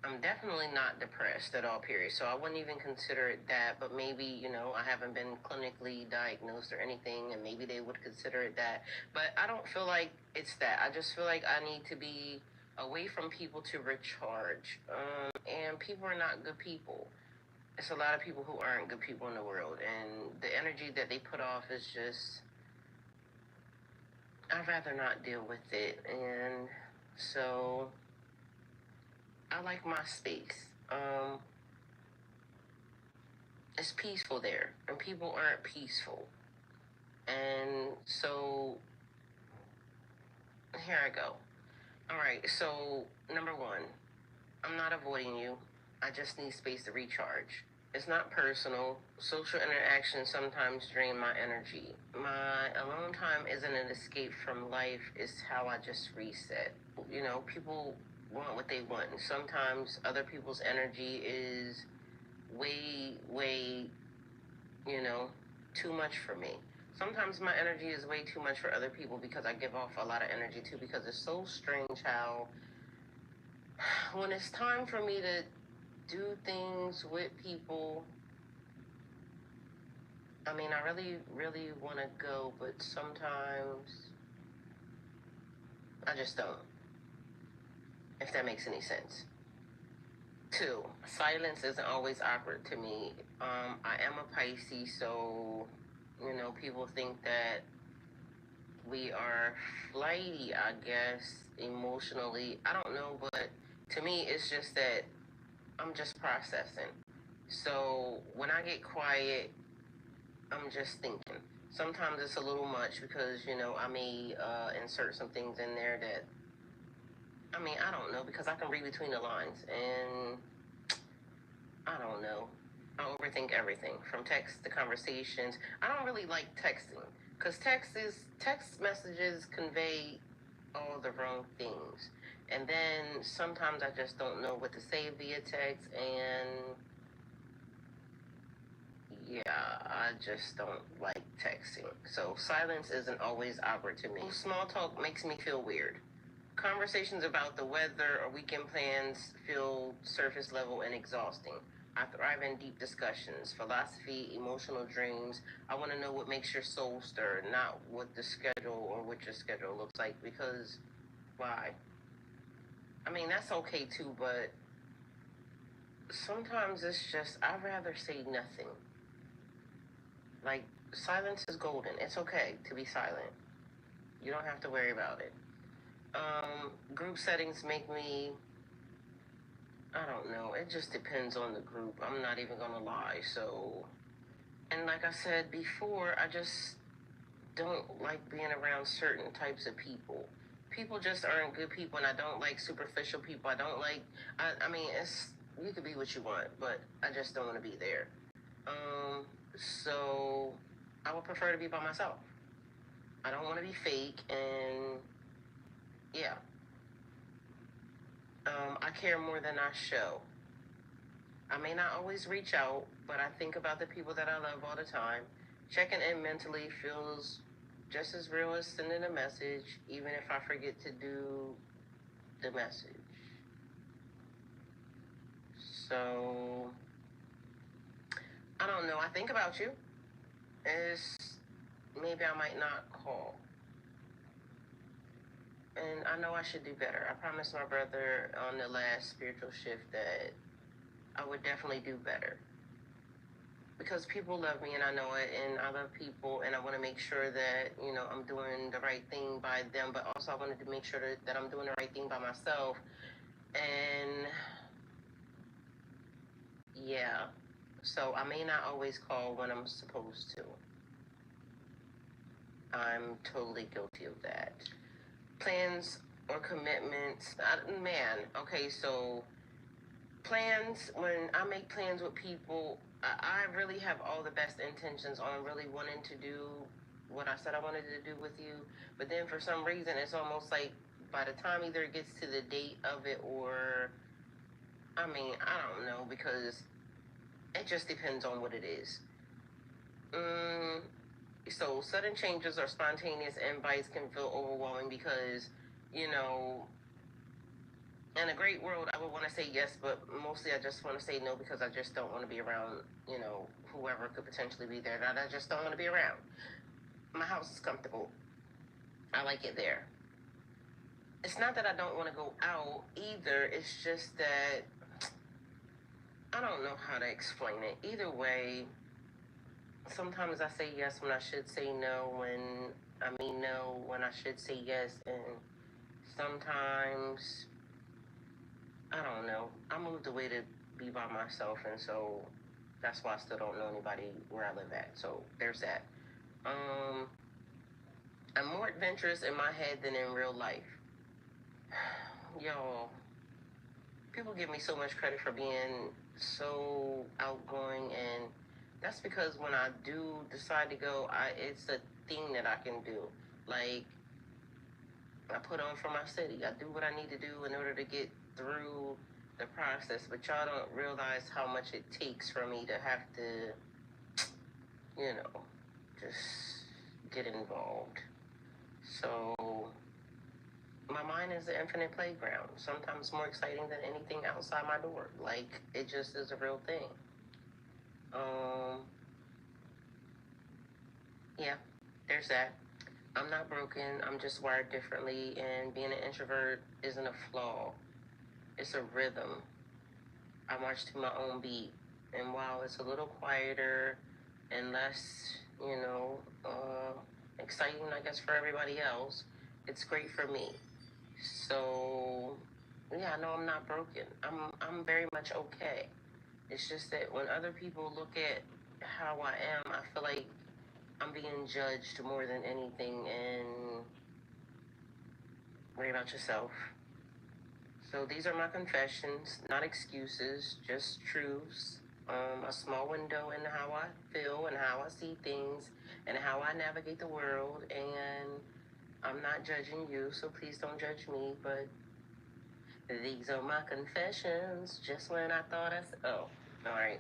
I'm definitely not depressed at all, period. So I wouldn't even consider it that, but maybe, I haven't been clinically diagnosed or anything, and maybe they would consider it that. But I don't feel like it's that. I just feel like I need to be away from people to recharge. And people are not good people. It's a lot of people who aren't good people in the world, and the energy that they put off is just, I'd rather not deal with it. And so I like my space. It's peaceful there, and people aren't peaceful. And so here I go. All right, so number one, I'm not avoiding you. I just need space to recharge. It's not personal. Social interactions sometimes drain my energy. My alone time isn't an escape from life, it's how I just reset. People want what they want. And sometimes other people's energy is way, way, too much for me. Sometimes my energy is way too much for other people because I give off a lot of energy too, because it's so strange how when it's time for me to do things with people, I mean, I really, really want to go, but sometimes I just don't, if that makes any sense. Two, silence isn't always awkward to me. I am a Pisces, so, people think that we are flighty, I guess, emotionally. I don't know, but to me, it's just that I'm just processing. So when I get quiet, I'm just thinking. Sometimes it's a little much because, I may insert some things in there that, I don't know, because I can read between the lines, and I don't know. I overthink everything from text to conversations. I don't really like texting. Because text messages convey all the wrong things. And then sometimes I just don't know what to say via text, and yeah, I just don't like texting. So silence isn't always awkward to me. Small talk makes me feel weird. Conversations about the weather or weekend plans feel surface level and exhausting. I thrive in deep discussions, philosophy, emotional dreams. I want to know what makes your soul stir, not what the schedule or what your schedule looks like, because why? I mean, that's okay too, but sometimes it's just, I'd rather say nothing. Like, silence is golden. It's okay to be silent. You don't have to worry about it. Group settings make me, I don't know. It just depends on the group. I'm not even gonna lie. So, and like I said before, I just don't like being around certain types of people. People just aren't good people, and I don't like superficial people. I don't like. I mean, it's you can be what you want, but I just don't want to be there. Um, so I would prefer to be by myself. I don't want to be fake, and yeah. I care more than I show. I may not always reach out, but I think about the people that I love all the time. Checking in mentally feels just as real as sending a message, even if I forget to do the message. So, I don't know. I think about you. Is maybe I might not call. And I know I should do better. I promised my brother on the last spiritual shift that I would definitely do better. Because people love me and I know it, and I love people, and I want to make sure that I'm doing the right thing by them, but also I wanted to make sure that I'm doing the right thing by myself. And yeah, so I may not always call when I'm supposed to. I'm totally guilty of that. Plans or commitments, man. Okay, so plans, when I make plans with people, I really have all the best intentions on really wanting to do what I said I wanted to do with you. But then for some reason, it's almost like by the time either it gets to the date of it, or, I mean, I don't know, because it just depends on what it is. So sudden changes or spontaneous invites can feel overwhelming because, you know, in a great world, I would want to say yes, but mostly I just want to say no because I just don't want to be around, whoever could potentially be there that I just don't want to be around. My house is comfortable. I like it there. It's not that I don't want to go out either. It's just that I don't know how to explain it. Either way, sometimes I say yes when I should say no, when I mean no when I should say yes, and sometimes I don't know. I moved away to be by myself, and so that's why I still don't know anybody where I live at. So there's that. I'm more adventurous in my head than in real life. Y'all, people give me so much credit for being so outgoing, and that's because when I do decide to go, it's a thing that I can do. Like, I put on for my city. I do what I need to do in order to get through the process, but y'all don't realize how much it takes for me to have to, just get involved. So my mind is the infinite playground, sometimes more exciting than anything outside my door. Like, it just is a real thing. Yeah, there's that. I'm not broken. I'm just wired differently, and being an introvert isn't a flaw. It's a rhythm. I march to my own beat, and while it's a little quieter and less, exciting, I guess, for everybody else, it's great for me. So, yeah, I know I'm not broken. I'm very much okay. It's just that when other people look at how I am, I feel like I'm being judged more than anything. And worry about yourself. So these are my confessions, not excuses, just truths. A small window into how I feel and how I see things, and how I navigate the world. And I'm not judging you, so please don't judge me. But these are my confessions. Just when I thought oh, all right.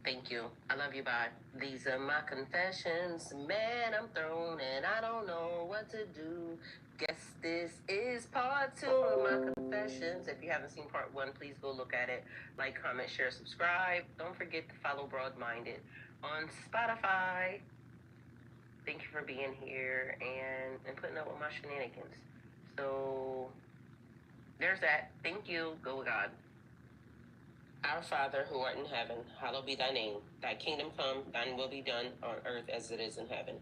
Thank you. I love you. Bye. These are my confessions. Man, I'm thrown and I don't know what to do. Guess this is part 2 of my confessions. If you haven't seen part 1, please go look at it. Like, comment, share, subscribe. Don't forget to follow Broad Minded on Spotify. Thank you for being here and putting up with my shenanigans. So there's that. Thank you. Go with God. Our Father, who art in heaven, hallowed be thy name. Thy kingdom come, thine will be done on earth as it is in heaven.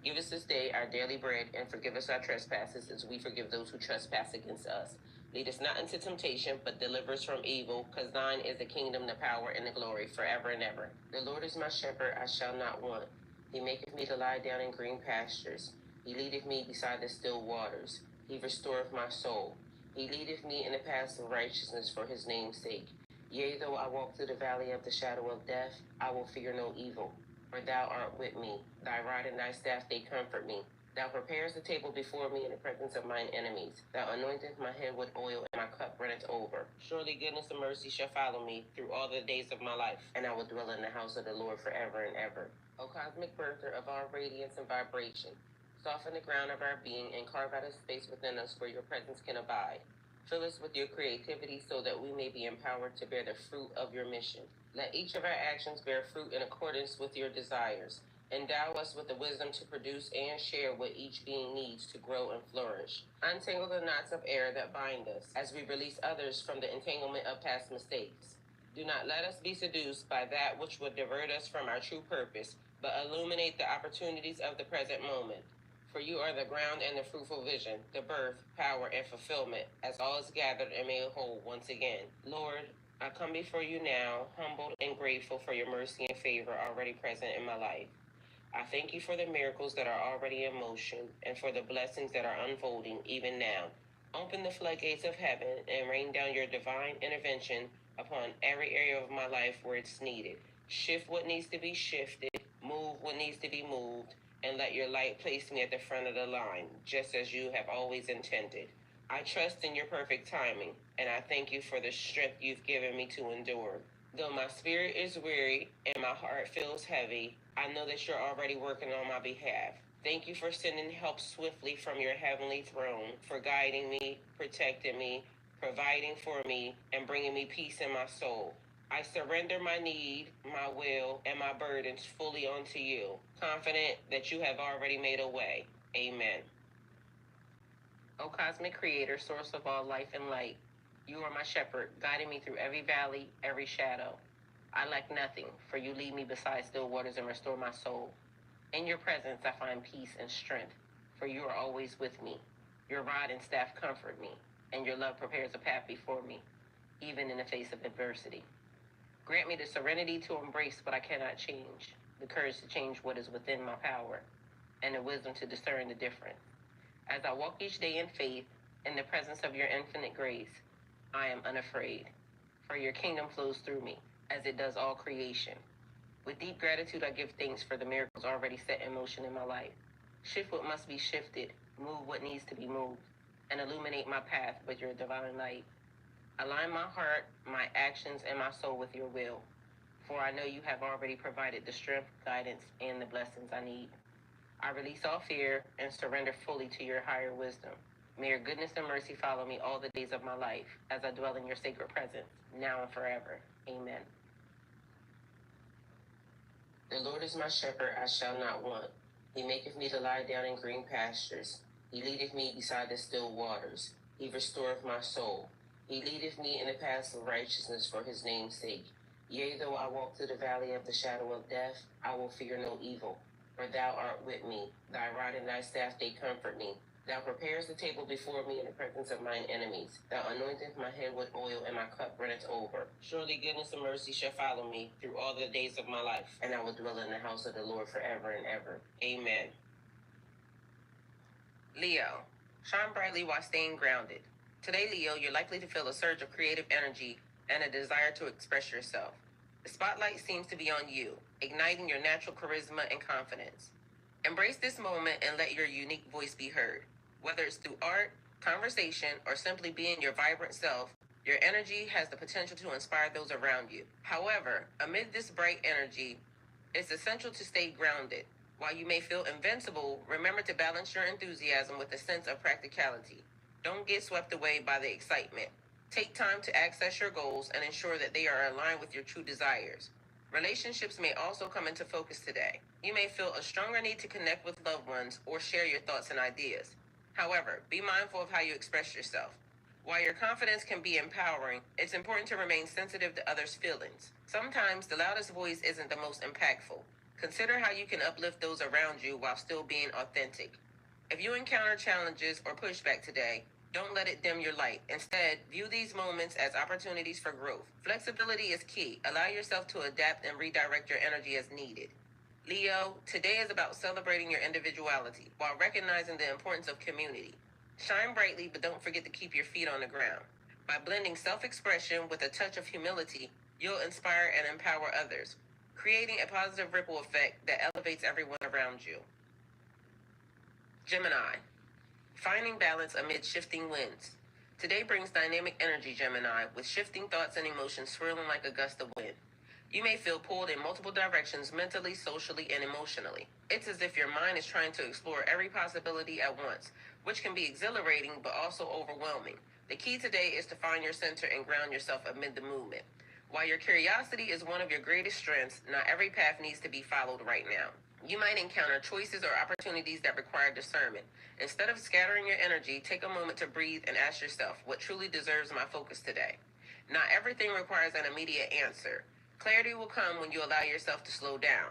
Give us this day our daily bread, and forgive us our trespasses as we forgive those who trespass against us. Lead us not into temptation, but deliver us from evil, because thine is the kingdom, the power, and the glory, forever and ever. The Lord is my shepherd, I shall not want. He maketh me to lie down in green pastures. He leadeth me beside the still waters. He restoreth my soul. He leadeth me in the paths of righteousness for his name's sake. Yea, though I walk through the valley of the shadow of death, I will fear no evil, for thou art with me. Thy rod and thy staff, they comfort me. Thou preparest the table before me in the presence of mine enemies. Thou anointest my head with oil, and my cup runneth over. Surely goodness and mercy shall follow me through all the days of my life, and I will dwell in the house of the Lord forever and ever. O cosmic birther of our radiance and vibration, soften the ground of our being and carve out a space within us where your presence can abide. Fill us with your creativity so that we may be empowered to bear the fruit of your mission. Let each of our actions bear fruit in accordance with your desires. Endow us with the wisdom to produce and share what each being needs to grow and flourish. Untangle the knots of error that bind us as we release others from the entanglement of past mistakes. Do not let us be seduced by that which would divert us from our true purpose, but illuminate the opportunities of the present moment. For you are the ground and the fruitful vision, the birth, power, and fulfillment, as all is gathered and made whole once again. Lord, I come before you now, humbled and grateful for your mercy and favor already present in my life. I thank you for the miracles that are already in motion and for the blessings that are unfolding even now. Open the floodgates of heaven and rain down your divine intervention upon every area of my life where it's needed. Shift what needs to be shifted, move what needs to be moved, and let your light place me at the front of the line, just as you have always intended. I trust in your perfect timing, and I thank you for the strength you've given me to endure. Though my spirit is weary and my heart feels heavy, I know that you're already working on my behalf. Thank you for sending help swiftly from your heavenly throne, for guiding me, protecting me, providing for me, and bringing me peace in my soul. I surrender my need, my will, and my burdens fully onto you, confident that you have already made a way. Amen. O cosmic creator, source of all life and light, you are my shepherd, guiding me through every valley, every shadow. I lack nothing, for you lead me beside still waters and restore my soul. In your presence I find peace and strength, for you are always with me. Your rod and staff comfort me, and your love prepares a path before me, even in the face of adversity. Grant me the serenity to embrace what I cannot change, the courage to change what is within my power, and the wisdom to discern the difference. As I walk each day in faith, in the presence of your infinite grace, I am unafraid, for your kingdom flows through me, as it does all creation. With deep gratitude, I give thanks for the miracles already set in motion in my life. Shift what must be shifted, move what needs to be moved, and illuminate my path with your divine light. Align my heart, my actions, and my soul with your will, for I know you have already provided the strength, guidance, and the blessings I need. I release all fear and surrender fully to your higher wisdom. May your goodness and mercy follow me all the days of my life as I dwell in your sacred presence, now and forever. Amen. The Lord is my shepherd, I shall not want. He maketh me to lie down in green pastures. He leadeth me beside the still waters. He restoreth my soul. He leadeth me in the paths of righteousness for his name's sake. Yea, though I walk through the valley of the shadow of death, I will fear no evil, for thou art with me. Thy rod and thy staff, they comfort me. Thou preparest the table before me in the presence of mine enemies. Thou anointest my head with oil, and my cup runneth over. Surely goodness and mercy shall follow me through all the days of my life, and I will dwell in the house of the Lord forever and ever. Amen. Leo, shine brightly while staying grounded. Today, Leo, you're likely to feel a surge of creative energy and a desire to express yourself. The spotlight seems to be on you, igniting your natural charisma and confidence. Embrace this moment and let your unique voice be heard. Whether it's through art, conversation, or simply being your vibrant self, your energy has the potential to inspire those around you. However, amid this bright energy, it's essential to stay grounded. While you may feel invincible, remember to balance your enthusiasm with a sense of practicality. Don't get swept away by the excitement. Take time to access your goals and ensure that they are aligned with your true desires. Relationships may also come into focus today. You may feel a stronger need to connect with loved ones or share your thoughts and ideas. However, be mindful of how you express yourself. While your confidence can be empowering, it's important to remain sensitive to others' feelings. Sometimes the loudest voice isn't the most impactful. Consider how you can uplift those around you while still being authentic. If you encounter challenges or pushback today, don't let it dim your light. Instead, view these moments as opportunities for growth. Flexibility is key. Allow yourself to adapt and redirect your energy as needed. Leo, today is about celebrating your individuality while recognizing the importance of community. Shine brightly, but don't forget to keep your feet on the ground. By blending self expression with a touch of humility, you'll inspire and empower others, creating a positive ripple effect that elevates everyone around you. Gemini, finding balance amid shifting winds. Today brings dynamic energy, Gemini, with shifting thoughts and emotions swirling like a gust of wind. You may feel pulled in multiple directions mentally, socially, and emotionally. It's as if your mind is trying to explore every possibility at once, which can be exhilarating but also overwhelming. The key today is to find your center and ground yourself amid the movement. While your curiosity is one of your greatest strengths, not every path needs to be followed right now. You might encounter choices or opportunities that require discernment. Instead of scattering your energy, take a moment to breathe and ask yourself, what truly deserves my focus today? Not everything requires an immediate answer. Clarity will come when you allow yourself to slow down.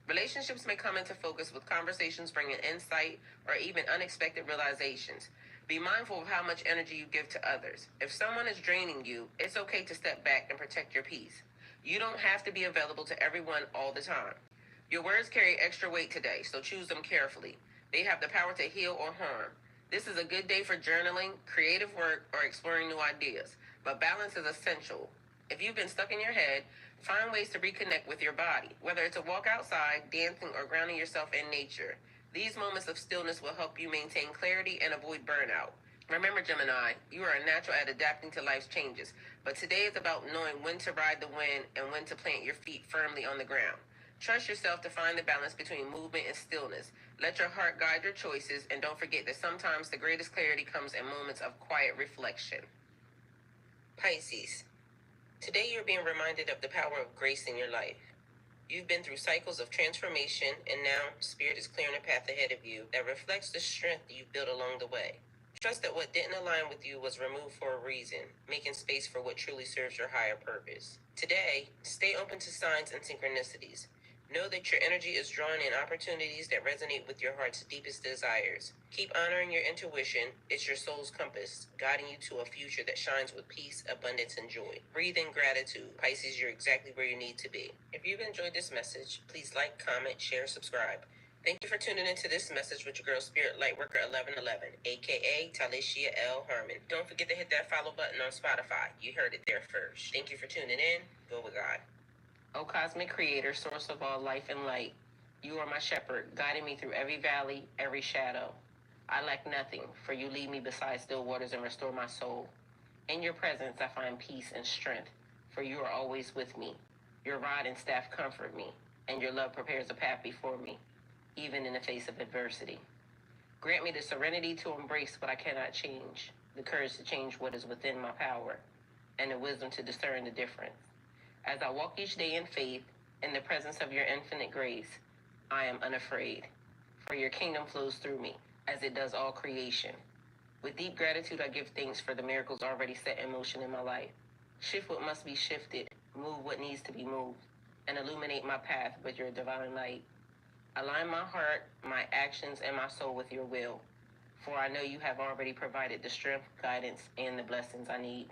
Relationships may come into focus with conversations bringing insight or even unexpected realizations. Be mindful of how much energy you give to others. If someone is draining you, it's okay to step back and protect your peace. You don't have to be available to everyone all the time. Your words carry extra weight today, so choose them carefully. They have the power to heal or harm. This is a good day for journaling, creative work, or exploring new ideas, but balance is essential. If you've been stuck in your head, find ways to reconnect with your body, whether it's a walk outside, dancing, or grounding yourself in nature. These moments of stillness will help you maintain clarity and avoid burnout. Remember, Gemini, you are a natural at adapting to life's changes, but today is about knowing when to ride the wind and when to plant your feet firmly on the ground. Trust yourself to find the balance between movement and stillness. Let your heart guide your choices, and don't forget that sometimes the greatest clarity comes in moments of quiet reflection. Pisces, today you're being reminded of the power of grace in your life. You've been through cycles of transformation, and now Spirit is clearing a path ahead of you that reflects the strength you've built along the way. Trust that what didn't align with you was removed for a reason, making space for what truly serves your higher purpose. Today, stay open to signs and synchronicities. Know that your energy is drawing in opportunities that resonate with your heart's deepest desires. Keep honoring your intuition. It's your soul's compass, guiding you to a future that shines with peace, abundance, and joy. Breathe in gratitude. Pisces, you're exactly where you need to be. If you've enjoyed this message, please like, comment, share, subscribe. Thank you for tuning into this message with your girl Spirit Lightworker 1111, aka Talisha L. Herman. Don't forget to hit that follow button on Spotify. You heard it there first. Thank you for tuning in. Go with God. O cosmic creator, source of all life and light, you are my shepherd, guiding me through every valley, every shadow. I lack nothing, for you lead me beside still waters and restore my soul. In your presence I find peace and strength, for you are always with me. Your rod and staff comfort me, and your love prepares a path before me, even in the face of adversity. Grant me the serenity to embrace what I cannot change, the courage to change what is within my power, and the wisdom to discern the difference. As I walk each day in faith, in the presence of your infinite grace, I am unafraid, for your kingdom flows through me, as it does all creation. With deep gratitude, I give thanks for the miracles already set in motion in my life. Shift what must be shifted, move what needs to be moved, and illuminate my path with your divine light. Align my heart, my actions, and my soul with your will, for I know you have already provided the strength, guidance, and the blessings I need.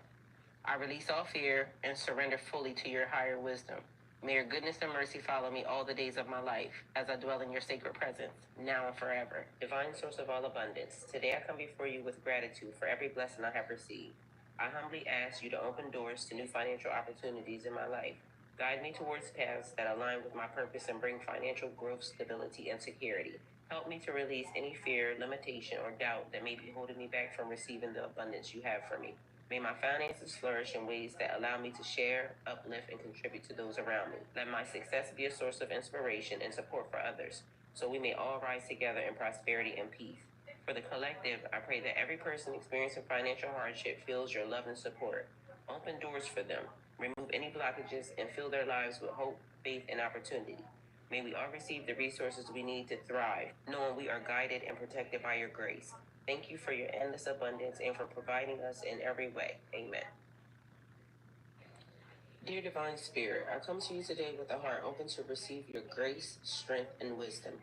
I release all fear and surrender fully to your higher wisdom. May your goodness and mercy follow me all the days of my life as I dwell in your sacred presence, now and forever. Divine source of all abundance, today I come before you with gratitude for every blessing I have received. I humbly ask you to open doors to new financial opportunities in my life. Guide me towards paths that align with my purpose and bring financial growth, stability, and security. Help me to release any fear, limitation, or doubt that may be holding me back from receiving the abundance you have for me. May my finances flourish in ways that allow me to share, uplift, and contribute to those around me. Let my success be a source of inspiration and support for others, so we may all rise together in prosperity and peace. For the collective, I pray that every person experiencing financial hardship feels your love and support. Open doors for them, remove any blockages, and fill their lives with hope, faith, and opportunity. May we all receive the resources we need to thrive, knowing we are guided and protected by your grace. Thank you for your endless abundance and for providing us in every way. Amen. Dear Divine Spirit, I come to you today with a heart open to receive your grace, strength, and wisdom.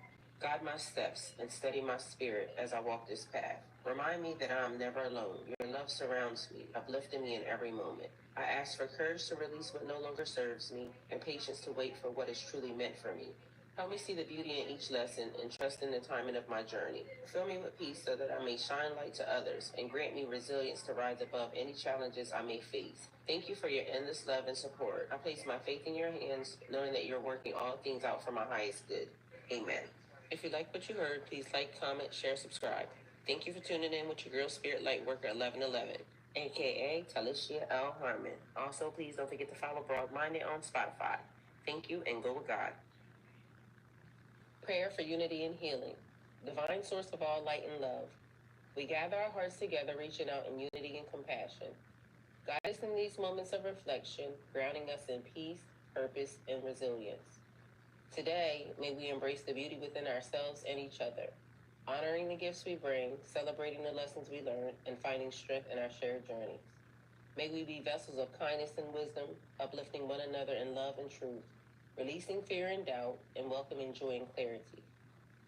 Guide my steps and steady my spirit as I walk this path. Remind me that I am never alone. Your love surrounds me, uplifting me in every moment. I ask for courage to release what no longer serves me and patience to wait for what is truly meant for me. Help me see the beauty in each lesson and trust in the timing of my journey. Fill me with peace so that I may shine light to others and grant me resilience to rise above any challenges I may face. Thank you for your endless love and support. I place my faith in your hands, knowing that you're working all things out for my highest good. Amen. If you like what you heard, please like, comment, share, subscribe. Thank you for tuning in with your girl Spirit Lightworker 1111, aka Talisha L. Harmon. Also, please don't forget to follow Broadminded on Spotify. Thank you and go with God. Prayer for unity and healing. Divine source of all light and love. We gather our hearts together, reaching out in unity and compassion. Guide us in these moments of reflection, grounding us in peace, purpose, and resilience. Today, may we embrace the beauty within ourselves and each other, honoring the gifts we bring, celebrating the lessons we learn, and finding strength in our shared journeys. May we be vessels of kindness and wisdom, uplifting one another in love and truth, releasing fear and doubt, and welcoming joy and clarity.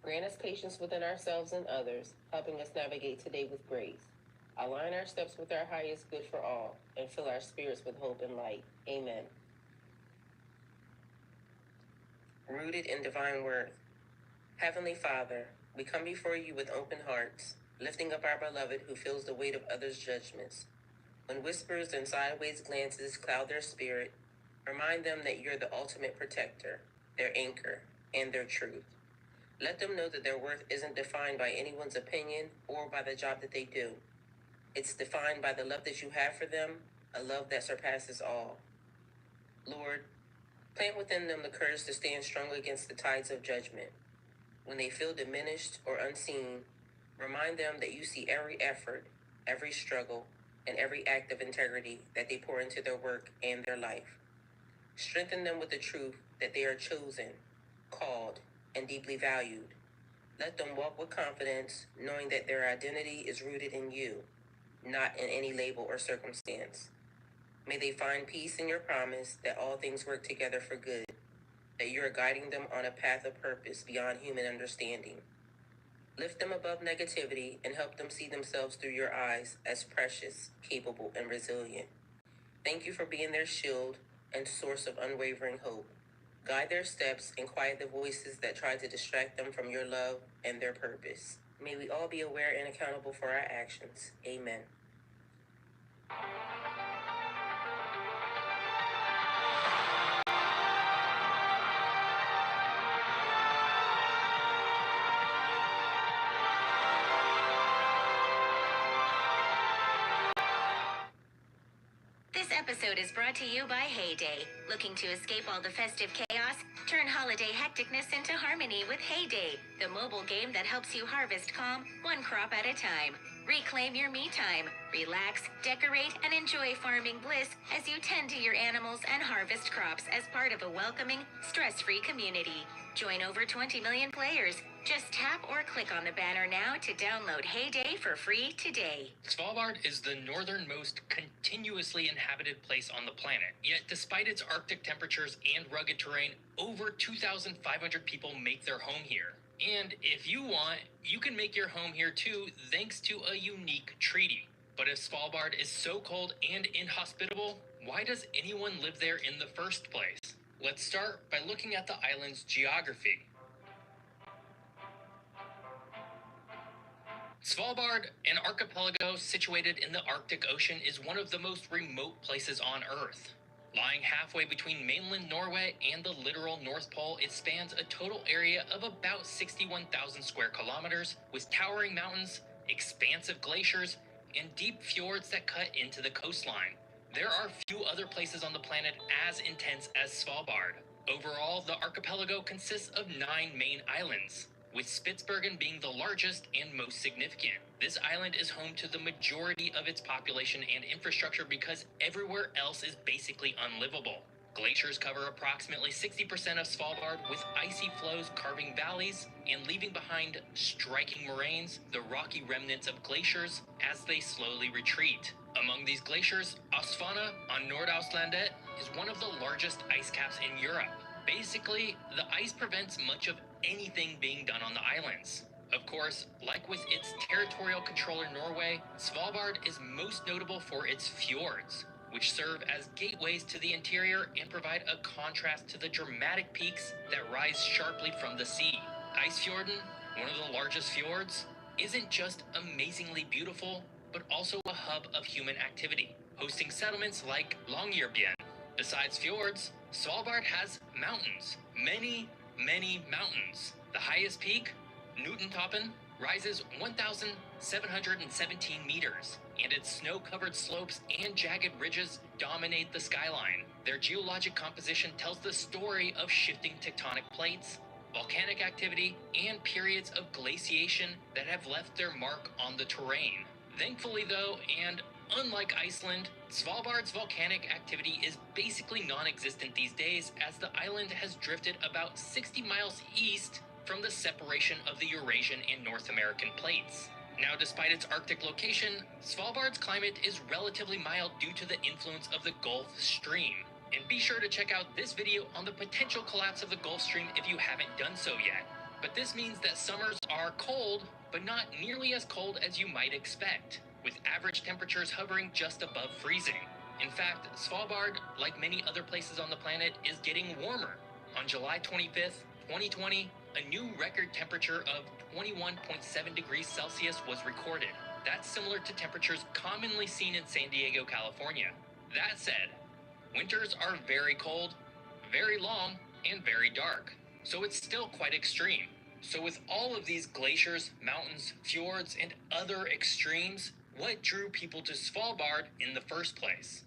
Grant us patience within ourselves and others, helping us navigate today with grace. Align our steps with our highest good for all, and fill our spirits with hope and light. Amen. Rooted in divine worth. Heavenly Father, we come before you with open hearts, lifting up our beloved who feels the weight of others' judgments. When whispers and sideways glances cloud their spirit, remind them that you're the ultimate protector, their anchor, and their truth. Let them know that their worth isn't defined by anyone's opinion or by the job that they do. It's defined by the love that you have for them, a love that surpasses all. Lord, plant within them the courage to stand strong against the tides of judgment. When they feel diminished or unseen, remind them that you see every effort, every struggle, and every act of integrity that they pour into their work and their life. Strengthen them with the truth that they are chosen, called, and deeply valued. Let them walk with confidence, knowing that their identity is rooted in you, not in any label or circumstance. May they find peace in your promise that all things work together for good, that you are guiding them on a path of purpose beyond human understanding. Lift them above negativity and help them see themselves through your eyes as precious, capable, and resilient. Thank you for being their shield and source of unwavering hope. Guide their steps and quiet the voices that try to distract them from your love and their purpose. May we all be aware and accountable for our actions. Amen. This episode is brought to you by Heyday. Looking to escape all the festive chaos? Turn holiday hecticness into harmony with Heyday, the mobile game that helps you harvest calm, one crop at a time. Reclaim your me time. Relax, decorate, and enjoy farming bliss as you tend to your animals and harvest crops as part of a welcoming, stress-free community. Join over 20 million players. Just tap or click on the banner now to download Heyday for free today. Svalbard is the northernmost continuously inhabited place on the planet. Yet, despite its Arctic temperatures and rugged terrain, over 2,500 people make their home here. And if you want, you can make your home here too, thanks to a unique treaty. But if Svalbard is so cold and inhospitable, why does anyone live there in the first place? Let's start by looking at the island's geography. Svalbard, an archipelago situated in the Arctic Ocean, is one of the most remote places on Earth. Lying halfway between mainland Norway and the literal North Pole, it spans a total area of about 61,000 square kilometers, with towering mountains, expansive glaciers, and deep fjords that cut into the coastline. There are few other places on the planet as intense as Svalbard. Overall, the archipelago consists of 9 main islands, with Spitsbergen being the largest and most significant. This island is home to the majority of its population and infrastructure because everywhere else is basically unlivable. Glaciers cover approximately 60% of Svalbard, with icy flows carving valleys and leaving behind striking moraines, the rocky remnants of glaciers, as they slowly retreat. Among these glaciers, Østfondet on Nordaustlandet is one of the largest ice caps in Europe. Basically, the ice prevents much of anything being done on the islands. Of course, like with its territorial controller Norway, Svalbard is most notable for its fjords, which serve as gateways to the interior and provide a contrast to the dramatic peaks that rise sharply from the sea. Isfjorden, one of the largest fjords, isn't just amazingly beautiful, but also a hub of human activity, hosting settlements like Longyearbyen. Besides fjords, Svalbard has mountains, many mountains. The highest peak, Newtontoppen, rises 1,717 meters, and its snow-covered slopes and jagged ridges dominate the skyline. Their geologic composition tells the story of shifting tectonic plates, volcanic activity, and periods of glaciation that have left their mark on the terrain. Thankfully though, and unlike Iceland, Svalbard's volcanic activity is basically non-existent these days, as the island has drifted about 60 miles east from the separation of the Eurasian and North American plates. Now, despite its Arctic location, Svalbard's climate is relatively mild due to the influence of the Gulf Stream. And be sure to check out this video on the potential collapse of the Gulf Stream if you haven't done so yet. But this means that summers are cold, but not nearly as cold as you might expect, with average temperatures hovering just above freezing. In fact, Svalbard, like many other places on the planet, is getting warmer. On July 25th, 2020, a new record temperature of 21.7 degrees Celsius was recorded. That's similar to temperatures commonly seen in San Diego, California. That said, winters are very cold, very long, and very dark, so it's still quite extreme. So with all of these glaciers, mountains, fjords, and other extremes, what drew people to Svalbard in the first place?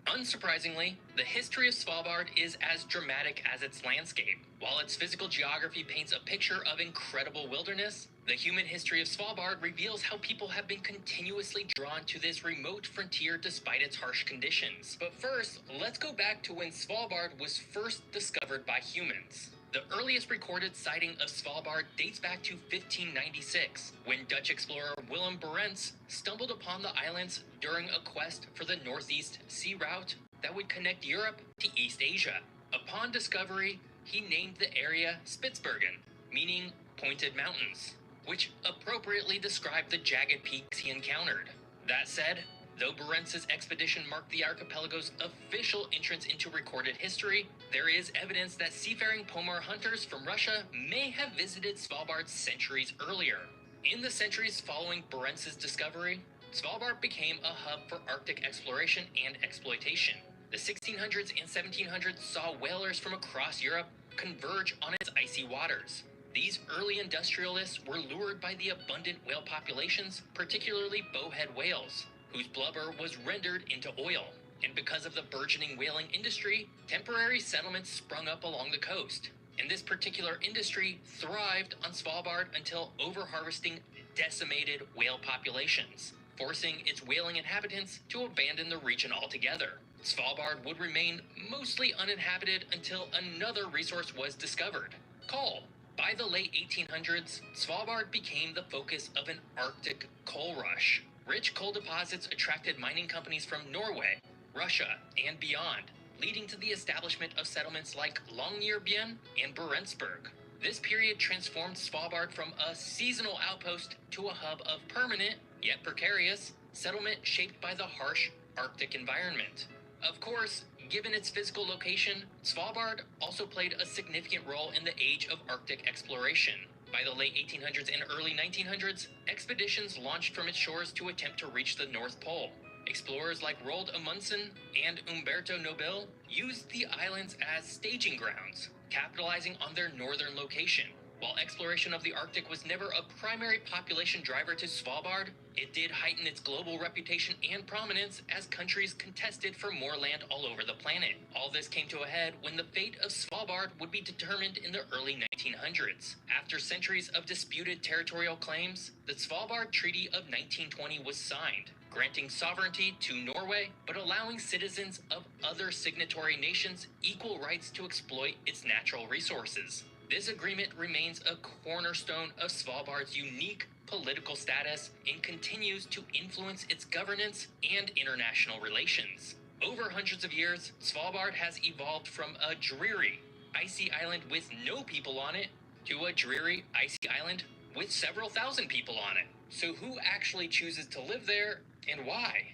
Unsurprisingly, the history of Svalbard is as dramatic as its landscape. While its physical geography paints a picture of incredible wilderness, the human history of Svalbard reveals how people have been continuously drawn to this remote frontier despite its harsh conditions. But first, let's go back to when Svalbard was first discovered by humans. The earliest recorded sighting of Svalbard dates back to 1596, when Dutch explorer Willem Barents stumbled upon the islands during a quest for the Northeast Sea Route that would connect Europe to East Asia. Upon discovery, he named the area Spitsbergen, meaning pointed mountains, which appropriately described the jagged peaks he encountered. That said, though Barents's expedition marked the archipelago's official entrance into recorded history, there is evidence that seafaring Pomor hunters from Russia may have visited Svalbard centuries earlier. In the centuries following Barents's discovery, Svalbard became a hub for Arctic exploration and exploitation. The 1600s and 1700s saw whalers from across Europe converge on its icy waters. These early industrialists were lured by the abundant whale populations, particularly bowhead whales, whose blubber was rendered into oil. And because of the burgeoning whaling industry, temporary settlements sprung up along the coast. And this particular industry thrived on Svalbard until overharvesting decimated whale populations, forcing its whaling inhabitants to abandon the region altogether. Svalbard would remain mostly uninhabited until another resource was discovered: coal. By the late 1800s, Svalbard became the focus of an Arctic coal rush. Rich coal deposits attracted mining companies from Norway, Russia, and beyond, leading to the establishment of settlements like Longyearbyen and Barentsburg. This period transformed Svalbard from a seasonal outpost to a hub of permanent, yet precarious, settlement shaped by the harsh Arctic environment. Of course, given its physical location, Svalbard also played a significant role in the age of Arctic exploration. By the late 1800s and early 1900s, expeditions launched from its shores to attempt to reach the North Pole. Explorers like Roald Amundsen and Umberto Nobile used the islands as staging grounds, capitalizing on their northern location. While exploration of the Arctic was never a primary population driver to Svalbard, it did heighten its global reputation and prominence as countries contested for more land all over the planet. All this came to a head when the fate of Svalbard would be determined in the early 1900s. After centuries of disputed territorial claims, the Svalbard Treaty of 1920 was signed, granting sovereignty to Norway, but allowing citizens of other signatory nations equal rights to exploit its natural resources. This agreement remains a cornerstone of Svalbard's unique political status and continues to influence its governance and international relations. Over hundreds of years, Svalbard has evolved from a dreary, icy island with no people on it to a dreary, icy island with several thousand people on it. So who actually chooses to live there and why?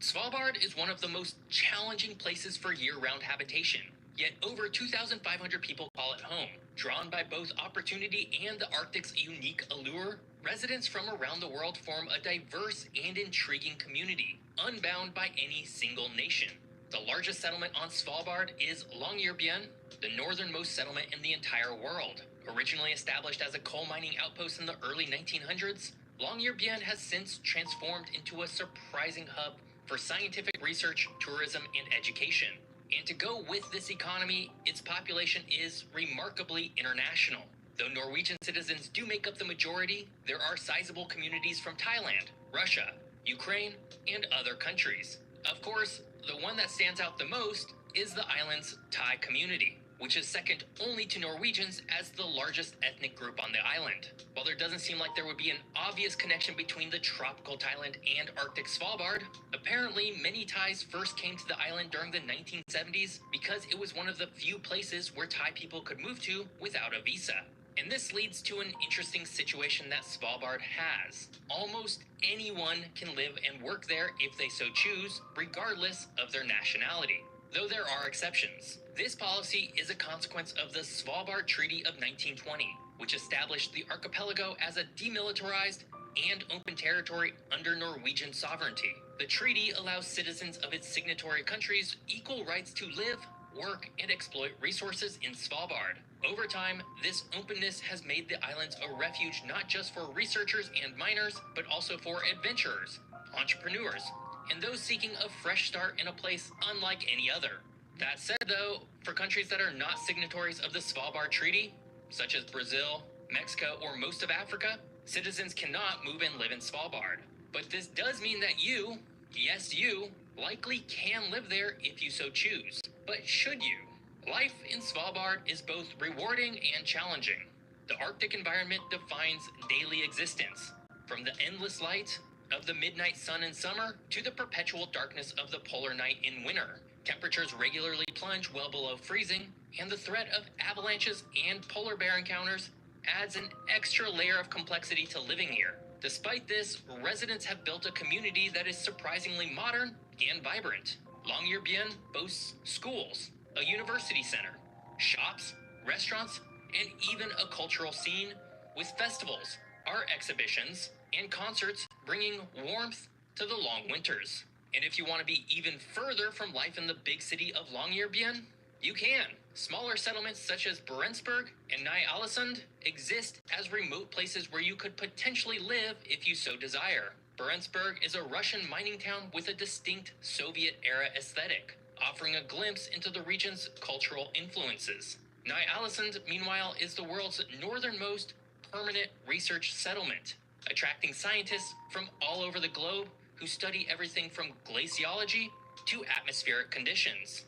Svalbard is one of the most challenging places for year-round habitation, yet over 2,500 people call it home. Drawn by both opportunity and the Arctic's unique allure, residents from around the world form a diverse and intriguing community, unbound by any single nation. The largest settlement on Svalbard is Longyearbyen, the northernmost settlement in the entire world. Originally established as a coal mining outpost in the early 1900s, Longyearbyen has since transformed into a surprising hub for scientific research, tourism, and education. And to go with this economy, its population is remarkably international. Though Norwegian citizens do make up the majority, there are sizable communities from Thailand, Russia, Ukraine, and other countries. Of course, the one that stands out the most is the island's Thai community, which is second only to Norwegians as the largest ethnic group on the island. While there doesn't seem like there would be an obvious connection between the tropical Thailand and Arctic Svalbard, apparently many Thais first came to the island during the 1970s because it was one of the few places where Thai people could move to without a visa. And this leads to an interesting situation that Svalbard has. Almost anyone can live and work there if they so choose, regardless of their nationality. Though there are exceptions. This policy is a consequence of the Svalbard Treaty of 1920, which established the archipelago as a demilitarized and open territory under Norwegian sovereignty. The treaty allows citizens of its signatory countries equal rights to live, work, and exploit resources in Svalbard. Over time, this openness has made the islands a refuge not just for researchers and miners, but also for adventurers, entrepreneurs, and those seeking a fresh start in a place unlike any other. That said, though, for countries that are not signatories of the Svalbard Treaty, such as Brazil, Mexico, or most of Africa, citizens cannot move and live in Svalbard. But this does mean that you, yes you, likely can live there if you so choose. But should you? Life in Svalbard is both rewarding and challenging. The Arctic environment defines daily existence, from the endless light of the midnight sun in summer to the perpetual darkness of the polar night in winter. Temperatures regularly plunge well below freezing, and the threat of avalanches and polar bear encounters adds an extra layer of complexity to living here. Despite this, residents have built a community that is surprisingly modern and vibrant. Longyearbyen boasts schools, a university center, shops, restaurants, and even a cultural scene with festivals, art exhibitions, and concerts bringing warmth to the long winters. And if you want to be even further from life in the big city of Longyearbyen, you can. Smaller settlements such as Barentsburg and Ny-Ålesund exist as remote places where you could potentially live if you so desire. Barentsburg is a Russian mining town with a distinct Soviet-era aesthetic, offering a glimpse into the region's cultural influences. Ny-Ålesund, meanwhile, is the world's northernmost permanent research settlement, attracting scientists from all over the globe who study everything from glaciology to atmospheric conditions.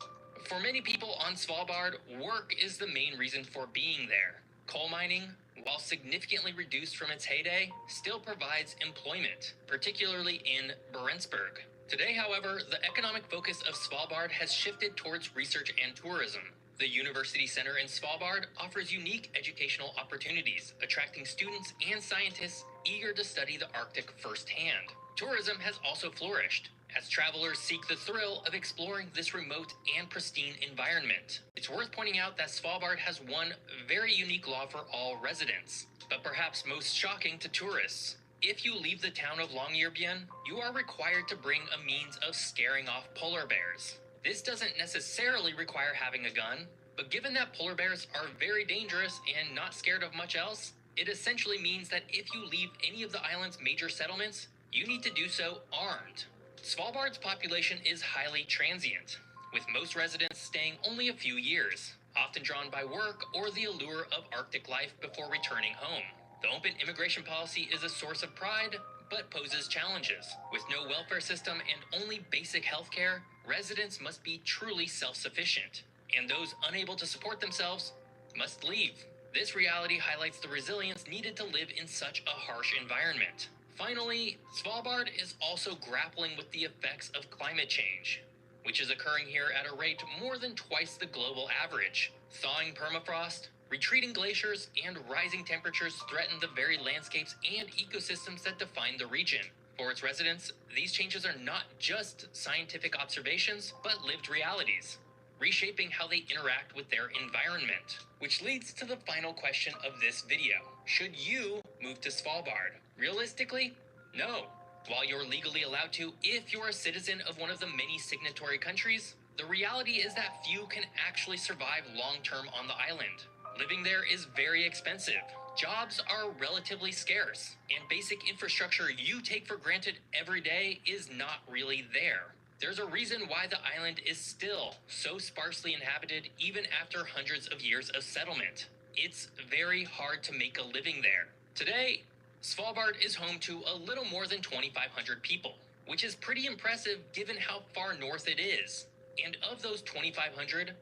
For many people on Svalbard, work is the main reason for being there. Coal mining, while significantly reduced from its heyday, still provides employment, particularly in Barentsburg. Today, however, the economic focus of Svalbard has shifted towards research and tourism. The University Center in Svalbard offers unique educational opportunities, attracting students and scientists eager to study the Arctic firsthand. Tourism has also flourished, as travelers seek the thrill of exploring this remote and pristine environment. It's worth pointing out that Svalbard has one very unique law for all residents, but perhaps most shocking to tourists. If you leave the town of Longyearbyen, you are required to bring a means of scaring off polar bears. This doesn't necessarily require having a gun, but given that polar bears are very dangerous and not scared of much else, it essentially means that if you leave any of the island's major settlements, you need to do so armed. Svalbard's population is highly transient, with most residents staying only a few years, often drawn by work or the allure of Arctic life before returning home. The open immigration policy is a source of pride, but poses challenges. With no welfare system and only basic health care, residents must be truly self-sufficient, and those unable to support themselves must leave. This reality highlights the resilience needed to live in such a harsh environment. Finally, Svalbard is also grappling with the effects of climate change, which is occurring here at a rate more than twice the global average. Thawing permafrost, retreating glaciers, and rising temperatures threaten the very landscapes and ecosystems that define the region. For its residents, these changes are not just scientific observations, but lived realities, reshaping how they interact with their environment. Which leads to the final question of this video. Should you move to Svalbard? Realistically, no. While you're legally allowed to if you're a citizen of one of the many signatory countries, the reality is that few can actually survive long-term on the island. Living there is very expensive. Jobs are relatively scarce, and basic infrastructure you take for granted every day is not really there. There's a reason why the island is still so sparsely inhabited even after hundreds of years of settlement. It's very hard to make a living there. Today, Svalbard is home to a little more than 2,500 people, which is pretty impressive given how far north it is. And of those 2,500,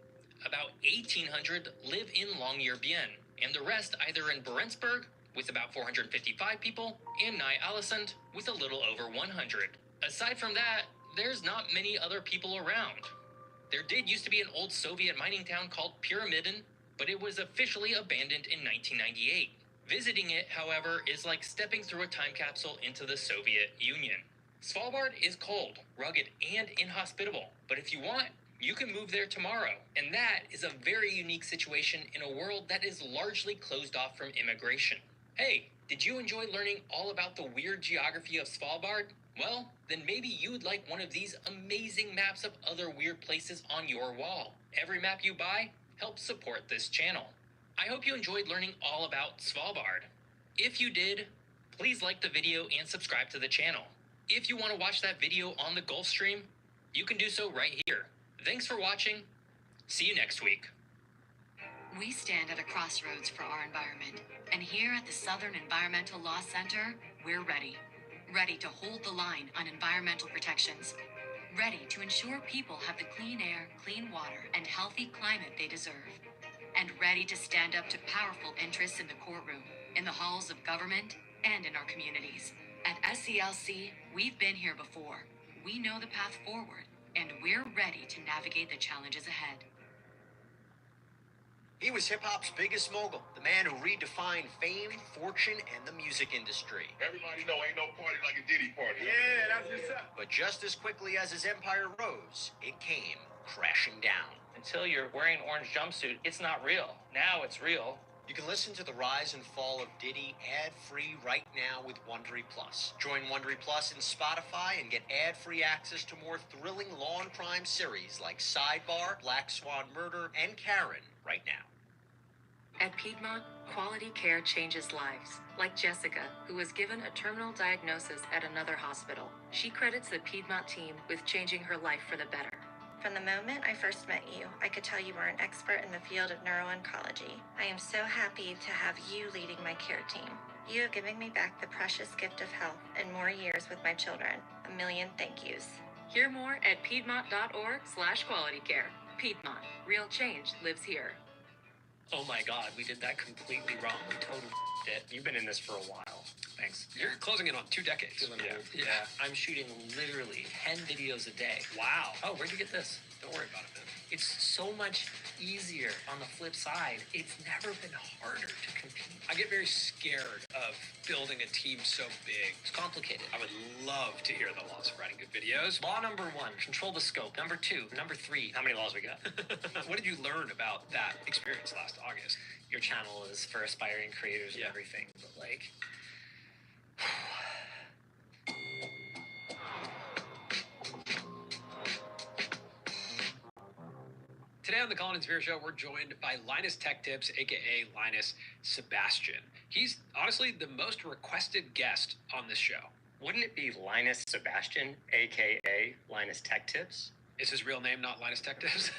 about 1,800 live in Longyearbyen, and the rest either in Barentsburg, with about 455 people, and Ny-Ålesund, with a little over 100. Aside from that, there's not many other people around. There did used to be an old Soviet mining town called Pyramiden, but it was officially abandoned in 1998. Visiting it, however, is like stepping through a time capsule into the Soviet Union. Svalbard is cold, rugged, and inhospitable, but if you want, you can move there tomorrow. And that is a very unique situation in a world that is largely closed off from immigration. Hey, did you enjoy learning all about the weird geography of Svalbard? Well, then maybe you'd like one of these amazing maps of other weird places on your wall. Every map you buy helps support this channel. I hope you enjoyed learning all about Svalbard. If you did, please like the video and subscribe to the channel. If you want to watch that video on the Gulfstream, you can do so right here. Thanks for watching. See you next week. We stand at a crossroads for our environment, and here at the Southern Environmental Law Center, we're ready. Ready to hold the line on environmental protections. Ready to ensure people have the clean air, clean water, and healthy climate they deserve. And ready to stand up to powerful interests in the courtroom, in the halls of government, and in our communities. At SCLC, we've been here before. We know the path forward, and we're ready to navigate the challenges ahead. He was hip-hop's biggest mogul, the man who redefined fame, fortune, and the music industry. Everybody know ain't no party like a Diddy party. Yeah, that's what's up. But just as quickly as his empire rose, it came crashing down. Until you're wearing an orange jumpsuit, it's not real. Now it's real. You can listen to the rise and fall of Diddy ad-free right now with Wondery Plus. Join Wondery Plus in Spotify and get ad-free access to more thrilling law and crime series like Sidebar, Black Swan Murder, and Karen right now. At Piedmont, quality care changes lives. Like Jessica, who was given a terminal diagnosis at another hospital. She credits the Piedmont team with changing her life for the better. From the moment I first met you, I could tell you were an expert in the field of neuro-oncology. I am so happy to have you leading my care team. You have given me back the precious gift of health and more years with my children. A million thank yous. Hear more at piedmont.org/qualitycare. Piedmont. Real change lives here. Oh my God, we did that completely wrong. We totally it. You've been in this for a while. Thanks. You're closing in on 2 decades. Yeah. I'm shooting literally 10 videos a day. Wow. Oh, where'd you get this? Don't worry about it, man. It's so much easier on the flip side. It's never been harder to compete. I get very scared of building a team so big. It's complicated. I would love to hear the laws of writing good videos. Law number 1, control the scope. Number 2, number 3. How many laws we got? What did you learn about that experience last August? Your channel is for aspiring creators and Yeah. everything, but like, Today on the Colin and Sphere Show, we're joined by Linus Tech Tips, aka Linus Sebastian. He's honestly the most requested guest on this show. wouldn't it be Linus Sebastian, aka Linus Tech Tips? Is his real name not Linus Tech Tips?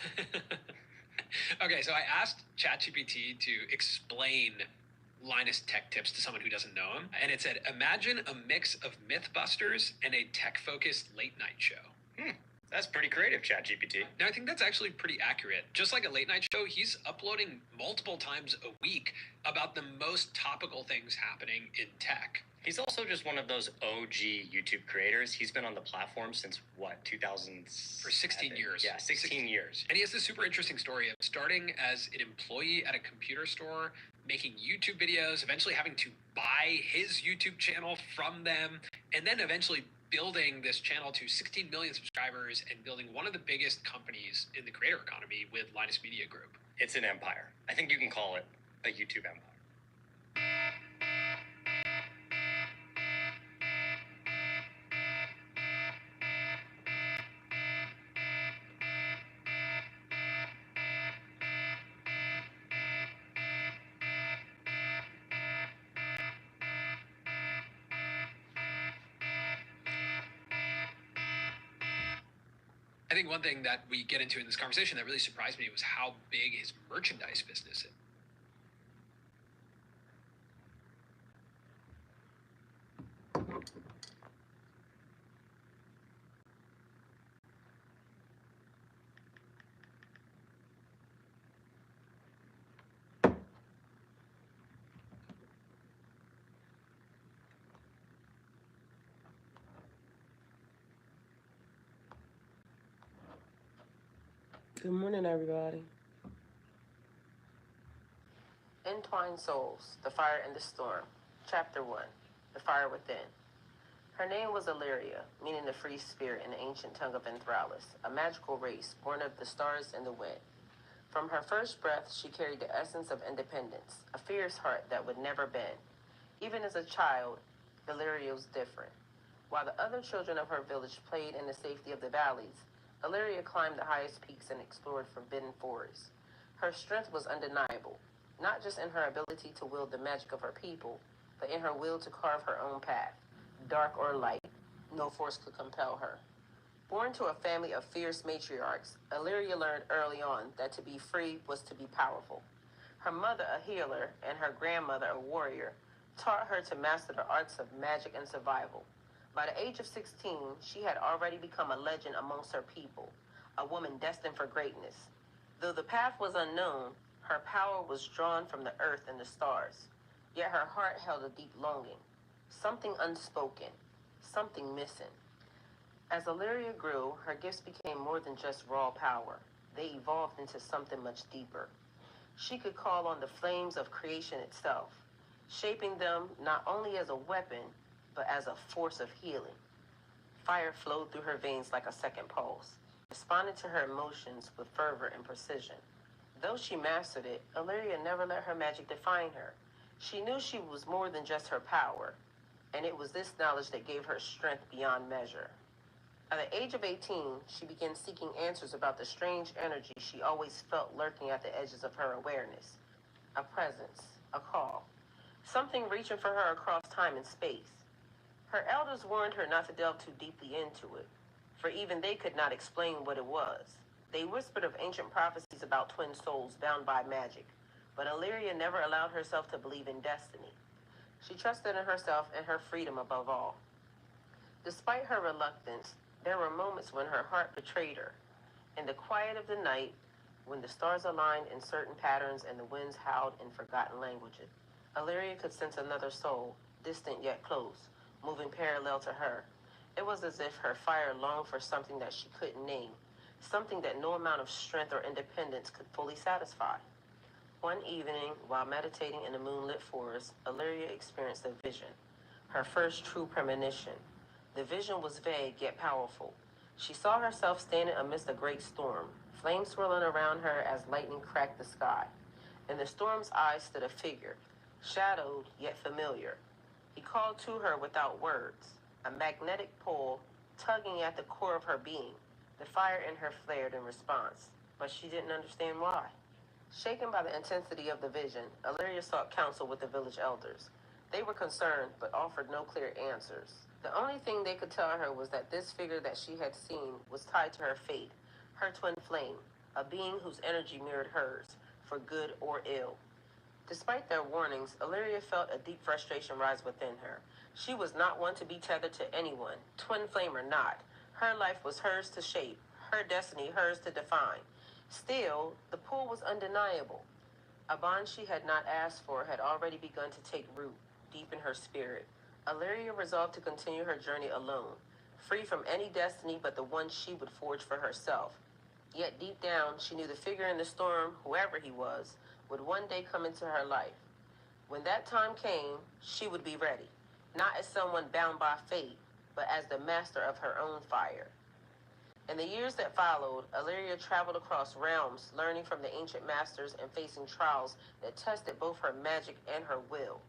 Okay, so I asked ChatGPT to explain Linus Tech Tips to someone who doesn't know him, and it said, imagine a mix of Mythbusters and a tech-focused late-night show. That's pretty creative, ChatGPT. Now, I think that's actually pretty accurate. Just like a late-night show, he's uploading multiple times a week about the most topical things happening in tech. He's also just one of those OG YouTube creators. He's been on the platform since, what, 2000? For 16 years. Yeah, 16 years. And he has this super interesting story of starting as an employee at a computer store, making YouTube videos, eventually having to buy his YouTube channel from them, and then eventually building this channel to 16 million subscribers and building one of the biggest companies in the creator economy with Linus Media Group. It's an empire. I think you can call it a YouTube empire. I think one thing that we get into in this conversation that really surprised me was how big his merchandise business is. Good morning, everybody. Entwined Souls, The Fire and the Storm. Chapter 1, The Fire Within. Her name was Illyria, meaning the free spirit in the ancient tongue of Enthralis, a magical race born of the stars and the wind. From her first breath, she carried the essence of independence, a fierce heart that would never bend. Even as a child, Illyria was different. While the other children of her village played in the safety of the valleys, Illyria climbed the highest peaks and explored forbidden forests. Her strength was undeniable, not just in her ability to wield the magic of her people, but in her will to carve her own path, dark or light. No force could compel her. Born to a family of fierce matriarchs, Illyria learned early on that to be free was to be powerful. Her mother, a healer, and her grandmother, a warrior, taught her to master the arts of magic and survival. By the age of 16, she had already become a legend amongst her people, a woman destined for greatness. Though the path was unknown, her power was drawn from the earth and the stars. Yet her heart held a deep longing, something unspoken, something missing. As Illyria grew, her gifts became more than just raw power. They evolved into something much deeper. She could call on the flames of creation itself, shaping them not only as a weapon, but as a force of healing. Fire flowed through her veins like a second pulse, responding to her emotions with fervor and precision. Though she mastered it, Illyria never let her magic define her. She knew she was more than just her power, and it was this knowledge that gave her strength beyond measure. At the age of 18, she began seeking answers about the strange energy she always felt lurking at the edges of her awareness. A presence, a call, something reaching for her across time and space. Her elders warned her not to delve too deeply into it, for even they could not explain what it was. They whispered of ancient prophecies about twin souls bound by magic, but Illyria never allowed herself to believe in destiny. She trusted in herself and her freedom above all. Despite her reluctance, there were moments when her heart betrayed her. In the quiet of the night, when the stars aligned in certain patterns and the winds howled in forgotten languages, Illyria could sense another soul, distant yet close, moving parallel to her. It was as if her fire longed for something that she couldn't name, something that no amount of strength or independence could fully satisfy. One evening, while meditating in a moonlit forest, Illyria experienced a vision, her first true premonition. The vision was vague yet powerful. She saw herself standing amidst a great storm, flames swirling around her as lightning cracked the sky. In the storm's eyes stood a figure, shadowed yet familiar. He called to her without words, a magnetic pull tugging at the core of her being. The fire in her flared in response, but she didn't understand why. Shaken by the intensity of the vision, Illyria sought counsel with the village elders. They were concerned, but offered no clear answers. The only thing they could tell her was that this figure that she had seen was tied to her fate, her twin flame, a being whose energy mirrored hers, for good or ill. Despite their warnings, Illyria felt a deep frustration rise within her. She was not one to be tethered to anyone, twin flame or not. Her life was hers to shape, her destiny hers to define. Still, the pull was undeniable. A bond she had not asked for had already begun to take root deep in her spirit. Illyria resolved to continue her journey alone, free from any destiny but the one she would forge for herself. Yet deep down, she knew the figure in the storm, whoever he was, would one day come into her life. When that time came, she would be ready, not as someone bound by fate, but as the master of her own fire. In the years that followed, Illyria traveled across realms, learning from the ancient masters and facing trials that tested both her magic and her will.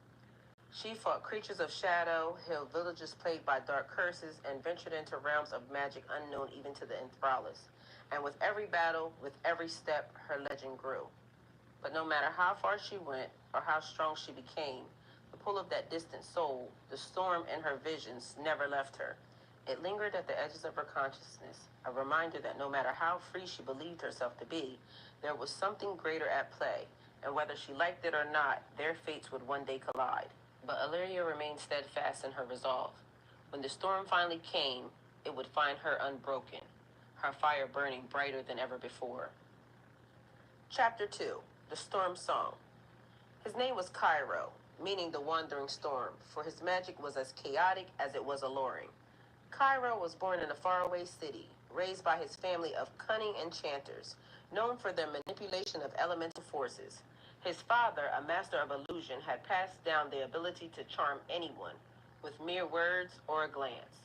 She fought creatures of shadow, healed villages plagued by dark curses, and ventured into realms of magic unknown even to the Enthrallus. And with every battle, with every step, her legend grew. But no matter how far she went or how strong she became, the pull of that distant soul, the storm in her visions, never left her. It lingered at the edges of her consciousness, a reminder that no matter how free she believed herself to be, there was something greater at play, and whether she liked it or not, their fates would one day collide. But Illyria remained steadfast in her resolve. When the storm finally came, it would find her unbroken, her fire burning brighter than ever before. Chapter 2. The Storm Song. His name was Cairo, meaning the wandering storm, for his magic was as chaotic as it was alluring. Cairo was born in a faraway city, raised by his family of cunning enchanters, known for their manipulation of elemental forces. His father, a master of illusion, had passed down the ability to charm anyone with mere words or a glance.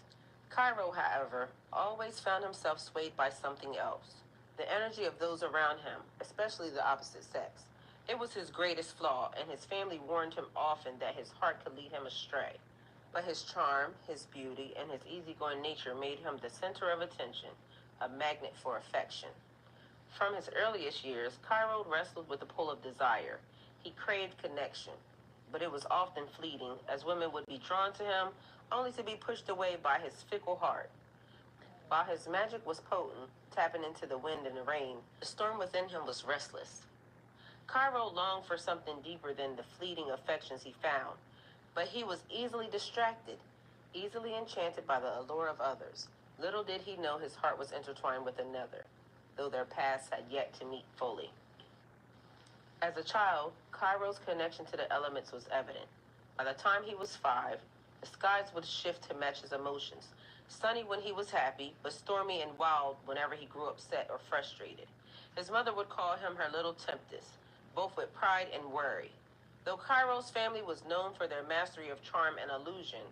Cairo, however, always found himself swayed by something else, the energy of those around him, especially the opposite sex. It was his greatest flaw, and his family warned him often that his heart could lead him astray. But his charm, his beauty, and his easygoing nature made him the center of attention, a magnet for affection. From his earliest years, Cairo wrestled with the pull of desire. He craved connection, but it was often fleeting, as women would be drawn to him only to be pushed away by his fickle heart. While his magic was potent, tapping into the wind and the rain, the storm within him was restless. Cairo longed for something deeper than the fleeting affections he found, but he was easily distracted, easily enchanted by the allure of others. Little did he know his heart was intertwined with another, though their paths had yet to meet fully. As a child, Cairo's connection to the elements was evident. By the time he was 5, the skies would shift to match his emotions, sunny when he was happy, but stormy and wild whenever he grew upset or frustrated. His mother would call him her little tempest, both with pride and worry. Though Cairo's family was known for their mastery of charm and illusion,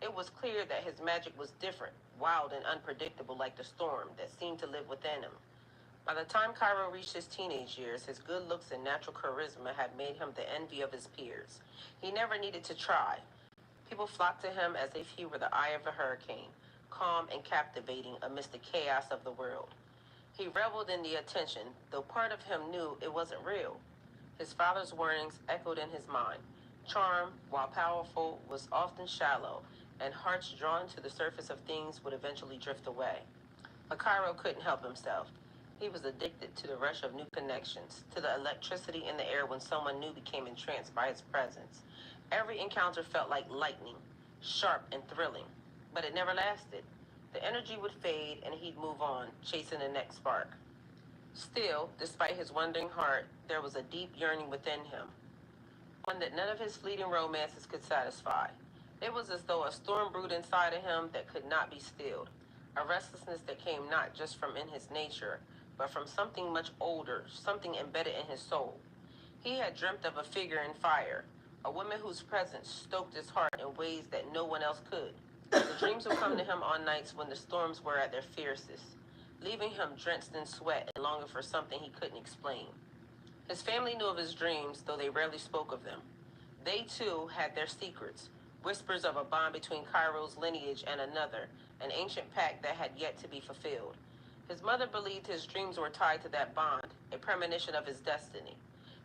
it was clear that his magic was different, wild and unpredictable like the storm that seemed to live within him. By the time Cairo reached his teenage years, his good looks and natural charisma had made him the envy of his peers. He never needed to try. People flocked to him as if he were the eye of a hurricane, calm and captivating amidst the chaos of the world. He reveled in the attention, though part of him knew it wasn't real. His father's warnings echoed in his mind. Charm, while powerful, was often shallow, and hearts drawn to the surface of things would eventually drift away. But Cairo couldn't help himself. He was addicted to the rush of new connections, to the electricity in the air when someone new became entranced by his presence. Every encounter felt like lightning, sharp and thrilling, but it never lasted. The energy would fade and he'd move on, chasing the next spark. Still, despite his wandering heart, there was a deep yearning within him, one that none of his fleeting romances could satisfy. It was as though a storm brewed inside of him that could not be stilled, a restlessness that came not just from in his nature, but from something much older, something embedded in his soul. He had dreamt of a figure in fire, a woman whose presence stoked his heart in ways that no one else could. The dreams would come to him on nights when the storms were at their fiercest, leaving him drenched in sweat and longing for something he couldn't explain. His family knew of his dreams, though they rarely spoke of them. They, too, had their secrets, whispers of a bond between Cairo's lineage and another, an ancient pact that had yet to be fulfilled. His mother believed his dreams were tied to that bond, a premonition of his destiny.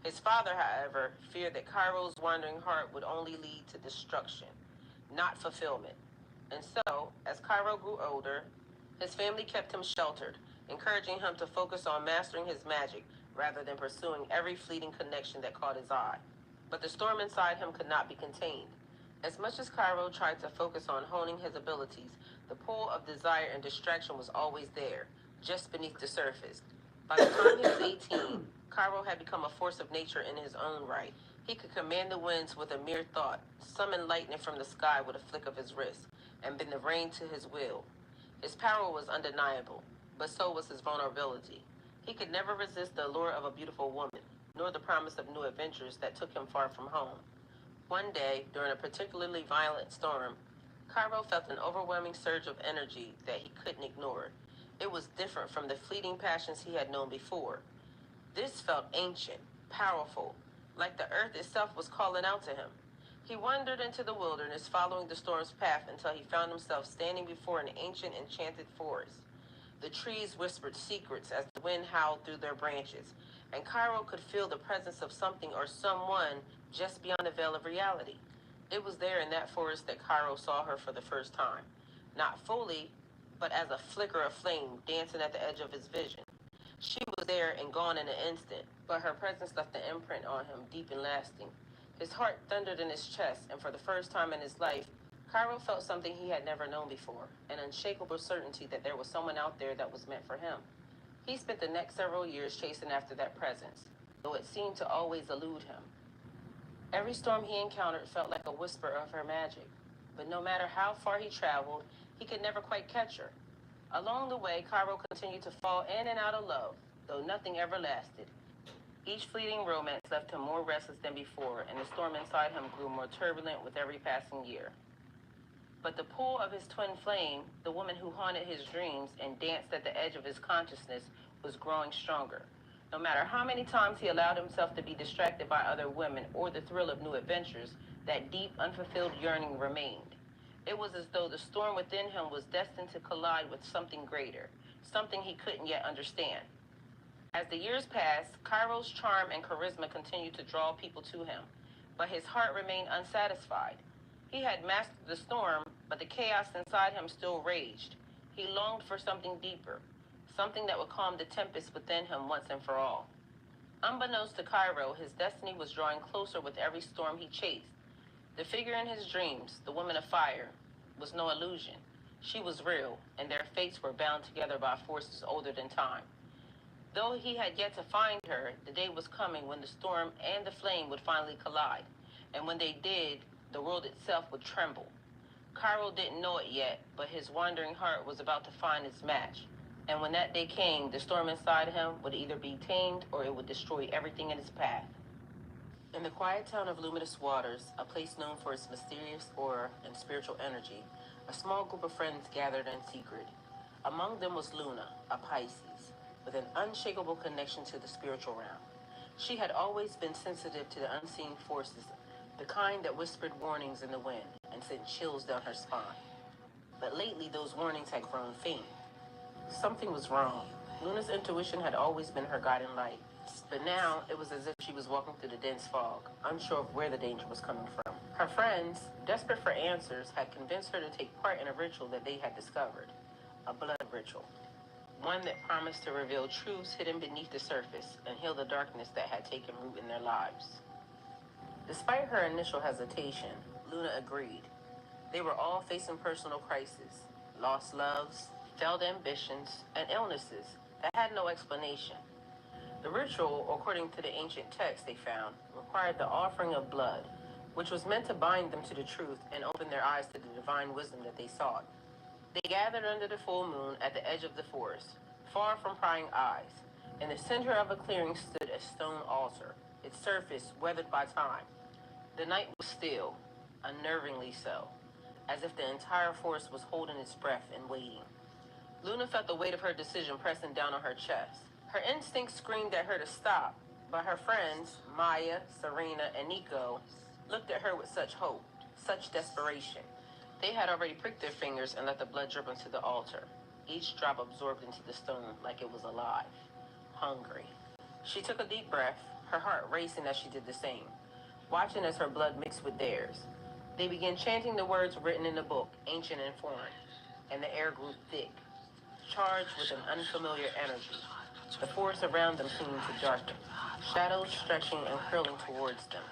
His father, however, feared that Cairo's wandering heart would only lead to destruction, not fulfillment. And so, as Cairo grew older, his family kept him sheltered, encouraging him to focus on mastering his magic rather than pursuing every fleeting connection that caught his eye. But the storm inside him could not be contained. As much as Cairo tried to focus on honing his abilities, the pull of desire and distraction was always there, just beneath the surface. By the time he was 18, Cairo had become a force of nature in his own right. He could command the winds with a mere thought, summon lightning from the sky with a flick of his wrist, and bend the rain to his will. His power was undeniable, but so was his vulnerability. He could never resist the allure of a beautiful woman, nor the promise of new adventures that took him far from home. One day, during a particularly violent storm, Cairo felt an overwhelming surge of energy that he couldn't ignore. It was different from the fleeting passions he had known before. This felt ancient, powerful, like the earth itself was calling out to him. He wandered into the wilderness, following the storm's path until he found himself standing before an ancient, enchanted forest. The trees whispered secrets as the wind howled through their branches, and Cairo could feel the presence of something or someone just beyond the veil of reality. It was there in that forest that Cairo saw her for the first time. Not fully, but as a flicker of flame dancing at the edge of his vision. She was there and gone in an instant, but her presence left an imprint on him, deep and lasting. His heart thundered in his chest, and for the first time in his life, Cairo felt something he had never known before, an unshakable certainty that there was someone out there that was meant for him. He spent the next several years chasing after that presence, though it seemed to always elude him. Every storm he encountered felt like a whisper of her magic, but no matter how far he traveled, he could never quite catch her. Along the way, Cairo continued to fall in and out of love, though nothing ever lasted. Each fleeting romance left him more restless than before, and the storm inside him grew more turbulent with every passing year. But the pull of his twin flame, the woman who haunted his dreams and danced at the edge of his consciousness, was growing stronger. No matter how many times he allowed himself to be distracted by other women or the thrill of new adventures, that deep, unfulfilled yearning remained. It was as though the storm within him was destined to collide with something greater, something he couldn't yet understand. As the years passed, Cairo's charm and charisma continued to draw people to him, but his heart remained unsatisfied. He had mastered the storm, but the chaos inside him still raged. He longed for something deeper, something that would calm the tempest within him once and for all. Unbeknownst to Cairo, his destiny was drawing closer with every storm he chased. The figure in his dreams, the woman of fire, was no illusion. She was real, and their fates were bound together by forces older than time. Though he had yet to find her, the day was coming when the storm and the flame would finally collide. And when they did, the world itself would tremble. Cairo didn't know it yet, but his wandering heart was about to find its match. And when that day came, the storm inside him would either be tamed or it would destroy everything in its path. In the quiet town of Luminous Waters, a place known for its mysterious aura and spiritual energy, a small group of friends gathered in secret. Among them was Luna, a Pisces, with an unshakable connection to the spiritual realm. She had always been sensitive to the unseen forces, the kind that whispered warnings in the wind and sent chills down her spine. But lately, those warnings had grown faint. Something was wrong. Luna's intuition had always been her guiding light, but now it was as if she was walking through the dense fog, unsure of where the danger was coming from. Her friends, desperate for answers, had convinced her to take part in a ritual that they had discovered, a blood ritual, one that promised to reveal truths hidden beneath the surface and heal the darkness that had taken root in their lives. Despite her initial hesitation, Luna agreed. They were all facing personal crises, lost loves, failed ambitions, and illnesses that had no explanation. The ritual, according to the ancient text they found, required the offering of blood, which was meant to bind them to the truth and open their eyes to the divine wisdom that they sought. They gathered under the full moon at the edge of the forest, far from prying eyes. In the center of a clearing stood a stone altar, its surface weathered by time. The night was still, unnervingly so, as if the entire forest was holding its breath and waiting. Luna felt the weight of her decision pressing down on her chest. Her instincts screamed at her to stop, but her friends, Maya, Serena, and Nico, looked at her with such hope, such desperation. They had already pricked their fingers and let the blood drip into the altar, each drop absorbed into the stone like it was alive, hungry. She took a deep breath, her heart racing as she did the same, watching as her blood mixed with theirs. They began chanting the words written in the book, ancient and foreign, and the air grew thick, charged with an unfamiliar energy. The forest around them seemed to darken, shadows stretching and curling towards them.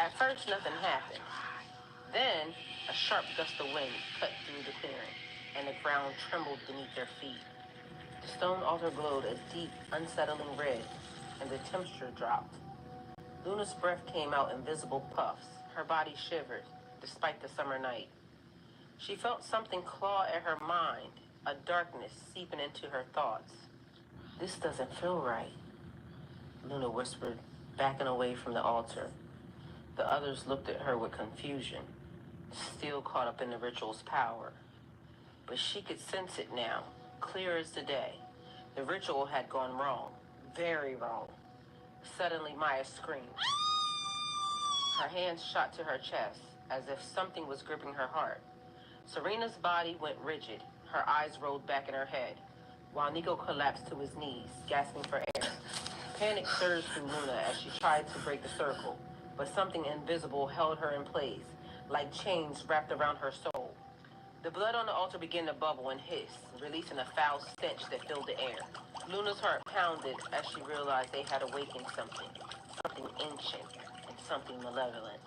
At first, nothing happened. Then, a sharp gust of wind cut through the clearing, and the ground trembled beneath their feet. The stone altar glowed a deep, unsettling red, and the temperature dropped. Luna's breath came out in visible puffs. Her body shivered, despite the summer night. She felt something claw at her mind, a darkness seeping into her thoughts. This doesn't feel right, Luna whispered, backing away from the altar. The others looked at her with confusion, still caught up in the ritual's power. But she could sense it now, clear as the day. The ritual had gone wrong, very wrong. Suddenly, Maya screamed. Her hands shot to her chest, as if something was gripping her heart. Serena's body went rigid, her eyes rolled back in her head, while Nico collapsed to his knees, gasping for air. Panic surged through Luna as she tried to break the circle, but something invisible held her in place, like chains wrapped around her soul. The blood on the altar began to bubble and hiss, releasing a foul stench that filled the air. Luna's heart pounded as she realized they had awakened something ancient and something malevolent.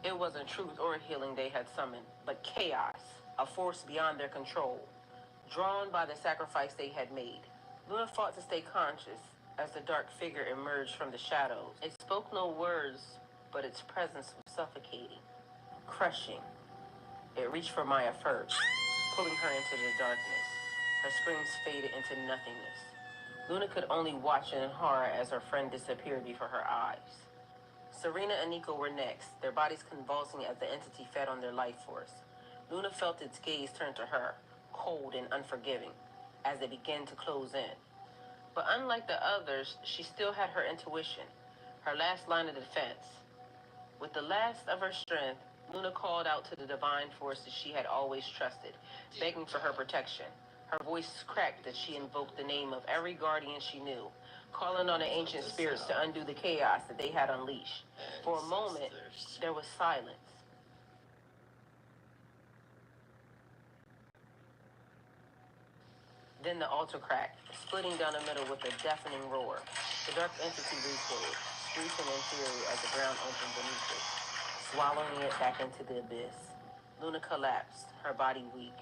It wasn't truth or healing they had summoned, but chaos, a force beyond their control, drawn by the sacrifice they had made. Luna fought to stay conscious as the dark figure emerged from the shadows. It spoke no words, but its presence was suffocating, crushing. It reached for Maya first, pulling her into the darkness. Her screams faded into nothingness. Luna could only watch in horror as her friend disappeared before her eyes. Serena and Nico were next, their bodies convulsing as the entity fed on their life force. Luna felt its gaze turn to her, cold and unforgiving, as it began to close in. But unlike the others, she still had her intuition, her last line of defense. With the last of her strength, Luna called out to the divine forces she had always trusted, begging for her protection. Her voice cracked as she invoked the name of every guardian she knew, calling on the ancient spirits to undo the chaos that they had unleashed. For a moment, there was silence. Then the altar cracked, splitting down the middle with a deafening roar. The dark entity recoiled, screeching in fury as the ground opened beneath it, swallowing it back into the abyss. Luna collapsed, her body weak,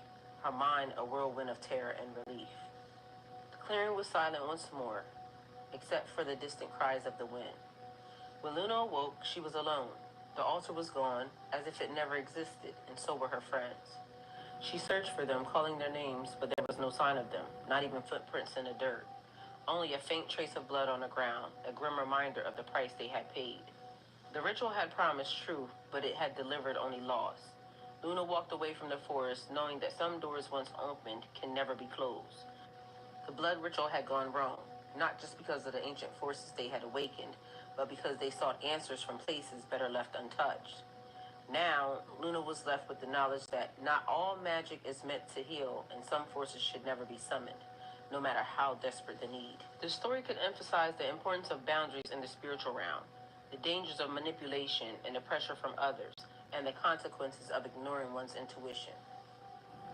her mind a whirlwind of terror and relief. The clearing was silent once more, except for the distant cries of the wind. When Luna awoke, she was alone. The altar was gone, as if it never existed, and so were her friends. She searched for them, calling their names, but there was no sign of them, not even footprints in the dirt. Only a faint trace of blood on the ground, a grim reminder of the price they had paid. The ritual had promised truth, but it had delivered only loss. Luna walked away from the forest, knowing that some doors once opened can never be closed. The blood ritual had gone wrong, not just because of the ancient forces they had awakened, but because they sought answers from places better left untouched. Now, Luna was left with the knowledge that not all magic is meant to heal, and some forces should never be summoned, no matter how desperate the need. The story could emphasize the importance of boundaries in the spiritual realm, the dangers of manipulation and the pressure from others, and the consequences of ignoring one's intuition.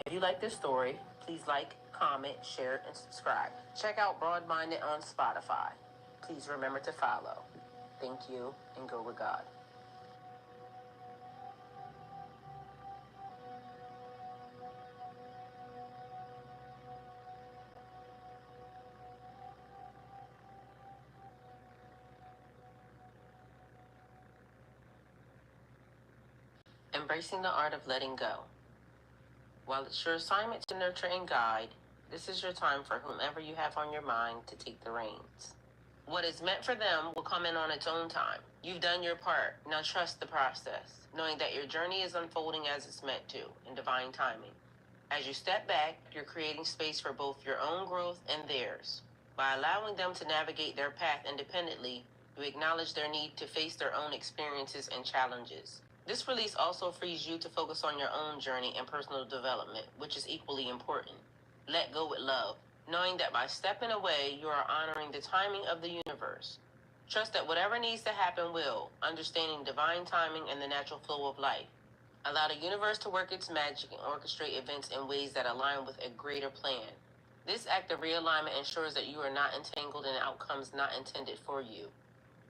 If you like this story, please like, comment, share, and subscribe. Check out Broad-Minded on Spotify. Please remember to follow. Thank you, and go with God. Embracing the art of letting go. While it's your assignment to nurture and guide, this is your time for whomever you have on your mind to take the reins. What is meant for them will come in on its own time. You've done your part. Now trust the process, knowing that your journey is unfolding as it's meant to, in divine timing. As you step back, you're creating space for both your own growth and theirs. By allowing them to navigate their path independently, you acknowledge their need to face their own experiences and challenges. This release also frees you to focus on your own journey and personal development, which is equally important. Let go with love, knowing that by stepping away, you are honoring the timing of the universe. Trust that whatever needs to happen will, understanding divine timing and the natural flow of life. Allow the universe to work its magic and orchestrate events in ways that align with a greater plan. This act of realignment ensures that you are not entangled in outcomes not intended for you.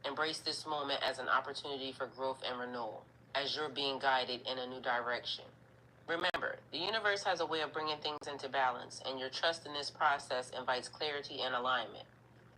Embrace this moment as an opportunity for growth and renewal, as you're being guided in a new direction. Remember, the universe has a way of bringing things into balance, and your trust in this process invites clarity and alignment.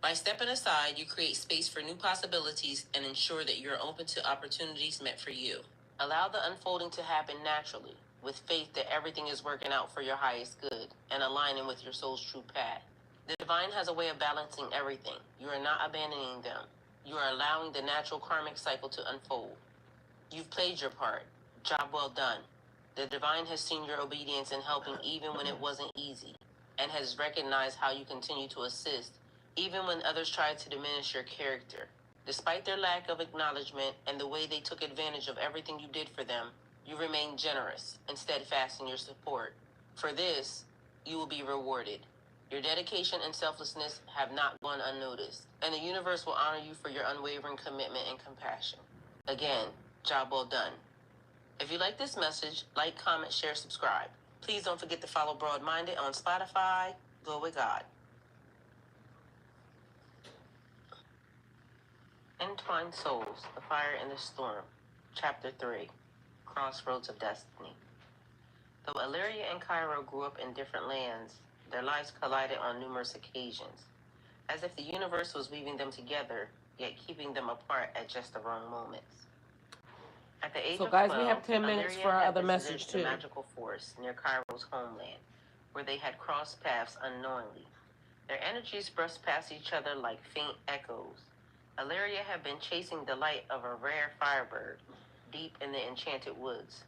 By stepping aside, you create space for new possibilities and ensure that you're open to opportunities meant for you. Allow the unfolding to happen naturally, with faith that everything is working out for your highest good and aligning with your soul's true path. The divine has a way of balancing everything. You are not abandoning them. You are allowing the natural karmic cycle to unfold. You've played your part. Job well done. The divine has seen your obedience in helping even when it wasn't easy, and has recognized how you continue to assist, even when others tried to diminish your character. Despite their lack of acknowledgement and the way they took advantage of everything you did for them, you remain generous and steadfast in your support. For this, you will be rewarded. Your dedication and selflessness have not gone unnoticed, and the universe will honor you for your unwavering commitment and compassion. Again, job well done. If you like this message, like, comment, share, subscribe. Please don't forget to follow Broad Minded on Spotify. Go with God. Entwined Souls, The Fire and the Storm, Chapter 3, Crossroads of Destiny. Though Illyria and Cairo grew up in different lands, their lives collided on numerous occasions, as if the universe was weaving them together, yet keeping them apart at just the wrong moments. At the age of 12, we have 10 minutes Illyria for our had other visited message, the too. magical forest near Cairo's homeland, where they had crossed paths unknowingly. Their energies brushed past each other like faint echoes. Illyria had been chasing the light of a rare firebird deep in the enchanted woods,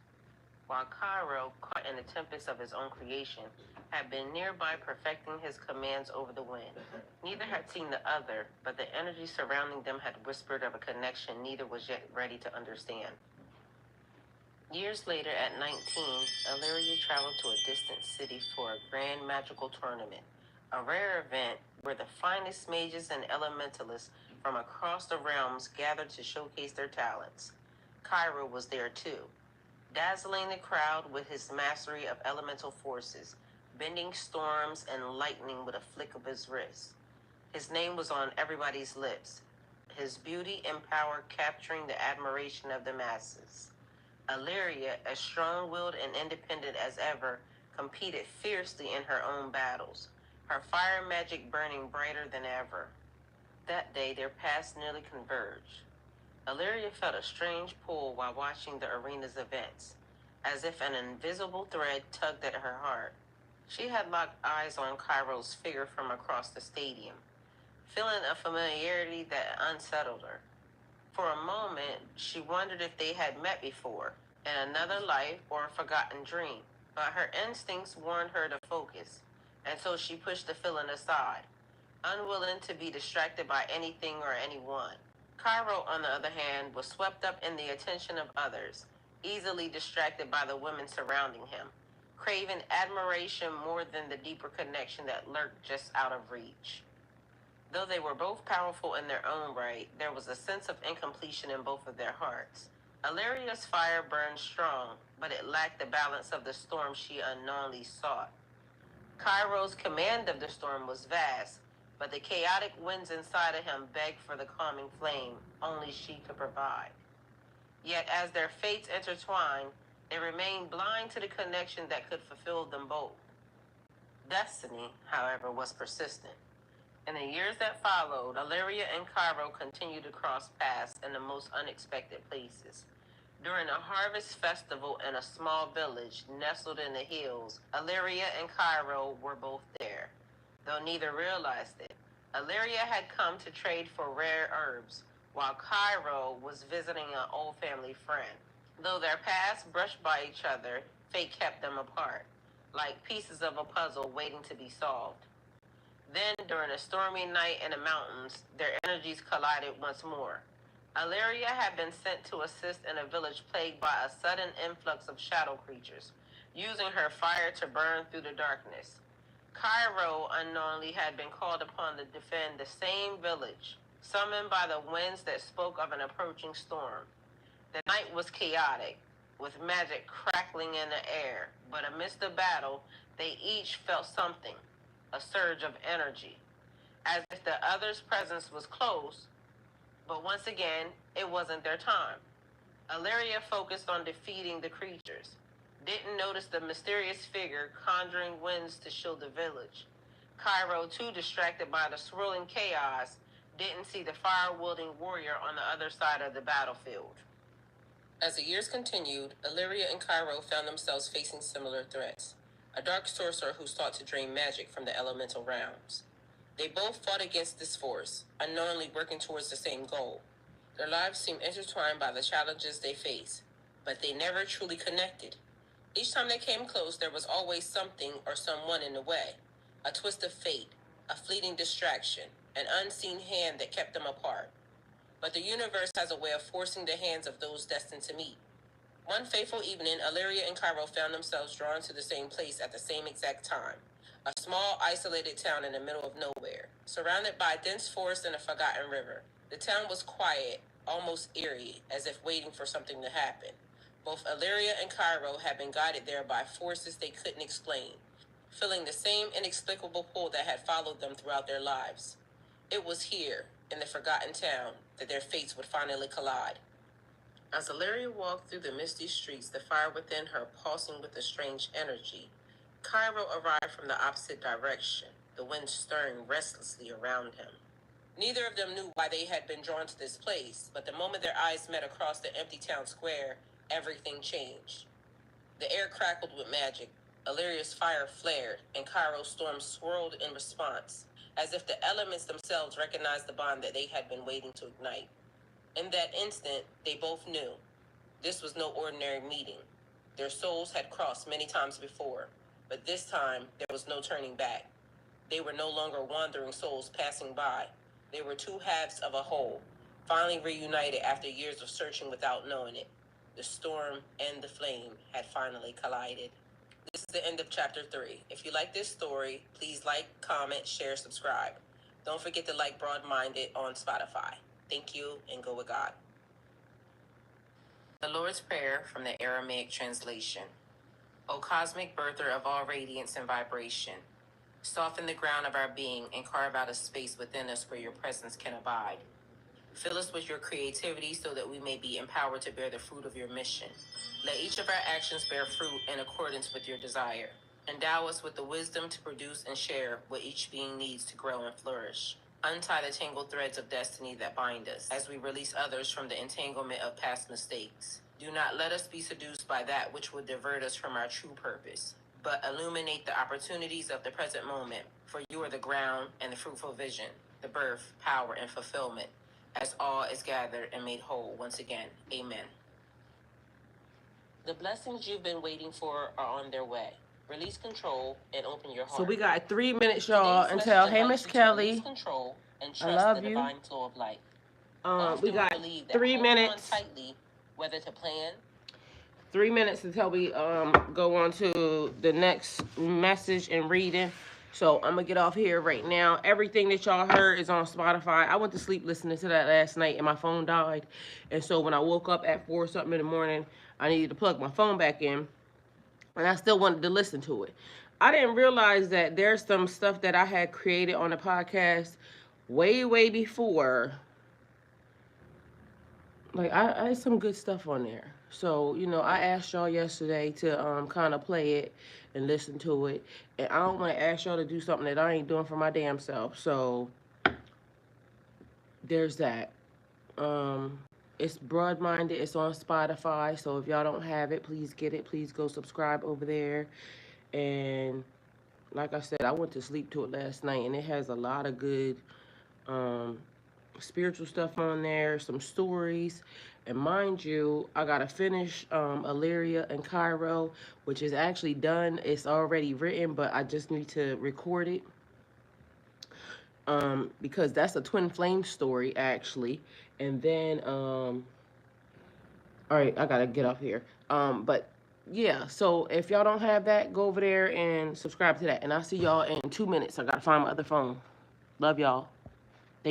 while Cairo, caught in the tempest of his own creation, had been nearby perfecting his commands over the wind. Neither had seen the other, but the energy surrounding them had whispered of a connection neither was yet ready to understand. Years later, at 19, Illyria traveled to a distant city for a grand magical tournament, a rare event where the finest mages and elementalists from across the realms gathered to showcase their talents. Cairo was there too, dazzling the crowd with his mastery of elemental forces, bending storms and lightning with a flick of his wrist. His name was on everybody's lips, his beauty and power capturing the admiration of the masses. Illyria, as strong-willed and independent as ever, competed fiercely in her own battles, her fire magic burning brighter than ever. That day, their paths nearly converged. Illyria felt a strange pull while watching the arena's events, as if an invisible thread tugged at her heart. She had locked eyes on Cairo's figure from across the stadium, feeling a familiarity that unsettled her. For a moment, she wondered if they had met before, in another life or a forgotten dream. But her instincts warned her to focus, and so she pushed the feeling aside, unwilling to be distracted by anything or anyone. Cairo, on the other hand, was swept up in the attention of others, easily distracted by the women surrounding him, craving admiration more than the deeper connection that lurked just out of reach. Though they were both powerful in their own right, there was a sense of incompletion in both of their hearts. Illyria's fire burned strong, but it lacked the balance of the storm she unknowingly sought. Cairo's command of the storm was vast, but the chaotic winds inside of him begged for the calming flame only she could provide. Yet as their fates intertwined, they remained blind to the connection that could fulfill them both. Destiny, however, was persistent. In the years that followed, Illyria and Cairo continued to cross paths in the most unexpected places, During a harvest festival in a small village nestled in the hills, Illyria and Cairo were both there, though neither realized it. Illyria had come to trade for rare herbs, while Cairo was visiting an old family friend. Though their paths brushed by each other, fate kept them apart, like pieces of a puzzle waiting to be solved. Then, during a stormy night in the mountains, their energies collided once more. Illyria had been sent to assist in a village plagued by a sudden influx of shadow creatures, using her fire to burn through the darkness. Cairo unknowingly had been called upon to defend the same village, summoned by the winds that spoke of an approaching storm. The night was chaotic, with magic crackling in the air, but amidst the battle, they each felt something, a surge of energy, as if the other's presence was close, but once again, it wasn't their time. Illyria focused on defeating the creatures, didn't notice the mysterious figure conjuring winds to shield the village. Cairo, too distracted by the swirling chaos, didn't see the fire-wielding warrior on the other side of the battlefield. As the years continued, Illyria and Cairo found themselves facing similar threats. A dark sorcerer who sought to drain magic from the elemental realms. They both fought against this force, unknowingly working towards the same goal. Their lives seemed intertwined by the challenges they faced, but they never truly connected. Each time they came close, there was always something or someone in the way. A twist of fate, a fleeting distraction, an unseen hand that kept them apart. But the universe has a way of forcing the hands of those destined to meet. One fateful evening, Illyria and Cairo found themselves drawn to the same place at the same exact time. A small, isolated town in the middle of nowhere, surrounded by dense forest and a forgotten river. The town was quiet, almost eerie, as if waiting for something to happen. Both Illyria and Cairo had been guided there by forces they couldn't explain, feeling the same inexplicable pull that had followed them throughout their lives. It was here, in the forgotten town, that their fates would finally collide. As Illyria walked through the misty streets, the fire within her pulsing with a strange energy, Cairo arrived from the opposite direction, the wind stirring restlessly around him. Neither of them knew why they had been drawn to this place, but the moment their eyes met across the empty town square, everything changed. The air crackled with magic, Illyria's fire flared, and Cairo's storm swirled in response, as if the elements themselves recognized the bond that they had been waiting to ignite. In that instant, they both knew. This was no ordinary meeting. Their souls had crossed many times before, but this time there was no turning back. They were no longer wandering souls passing by. They were two halves of a whole, finally reunited after years of searching without knowing it. The storm and the flame had finally collided. This is the end of chapter 3. If you like this story, please like, comment, share, subscribe. Don't forget to like Broad-Minded on Spotify. Thank you, and go with God. The Lord's Prayer from the Aramaic translation. O cosmic birther of all radiance and vibration, soften the ground of our being and carve out a space within us where your presence can abide. Fill us with your creativity so that we may be empowered to bear the fruit of your mission. Let each of our actions bear fruit in accordance with your desire. Endow us with the wisdom to produce and share what each being needs to grow and flourish. Untie the tangled threads of destiny that bind us as we release others from the entanglement of past mistakes. Do not let us be seduced by that which would divert us from our true purpose, but illuminate the opportunities of the present moment, for you are the ground and the fruitful vision, the birth, power, and fulfillment, as all is gathered and made whole once again. Amen. The blessings you've been waiting for are on their way. Release control and open your heart. So we got 3 minutes, y'all, until hey, Miss Kelly. Control and trust I love the divine flow of life. We got 3 minutes. Tightly, whether to plan. 3 minutes until we go on to the next message and reading. So I'm gonna get off here right now. Everything that y'all heard is on Spotify. I went to sleep listening to that last night and my phone died. And so when I woke up at 4 something in the morning, I needed to plug my phone back in. And I still wanted to listen to it. I didn't realize that there's some stuff that I had created on the podcast way before. Like, I had some good stuff on there. So, you know, I asked y'all yesterday to kind of play it and listen to it. And I don't want to ask y'all to do something that I ain't doing for my damn self. So, there's that. It's Broad-Minded. It's on Spotify. So if y'all don't have it, please get it. Please go subscribe over there. And like I said, I went to sleep to it last night, and it has a lot of good spiritual stuff on there, some stories. And mind you, I got to finish Illyria and Cairo, which is actually done. It's already written, but I just need to record it. Because that's a twin flame story, actually. And then, all right, I got to get off here. But yeah, so if y'all don't have that, go over there and subscribe to that. And I'll see y'all in 2 minutes. I got to find my other phone. Love y'all.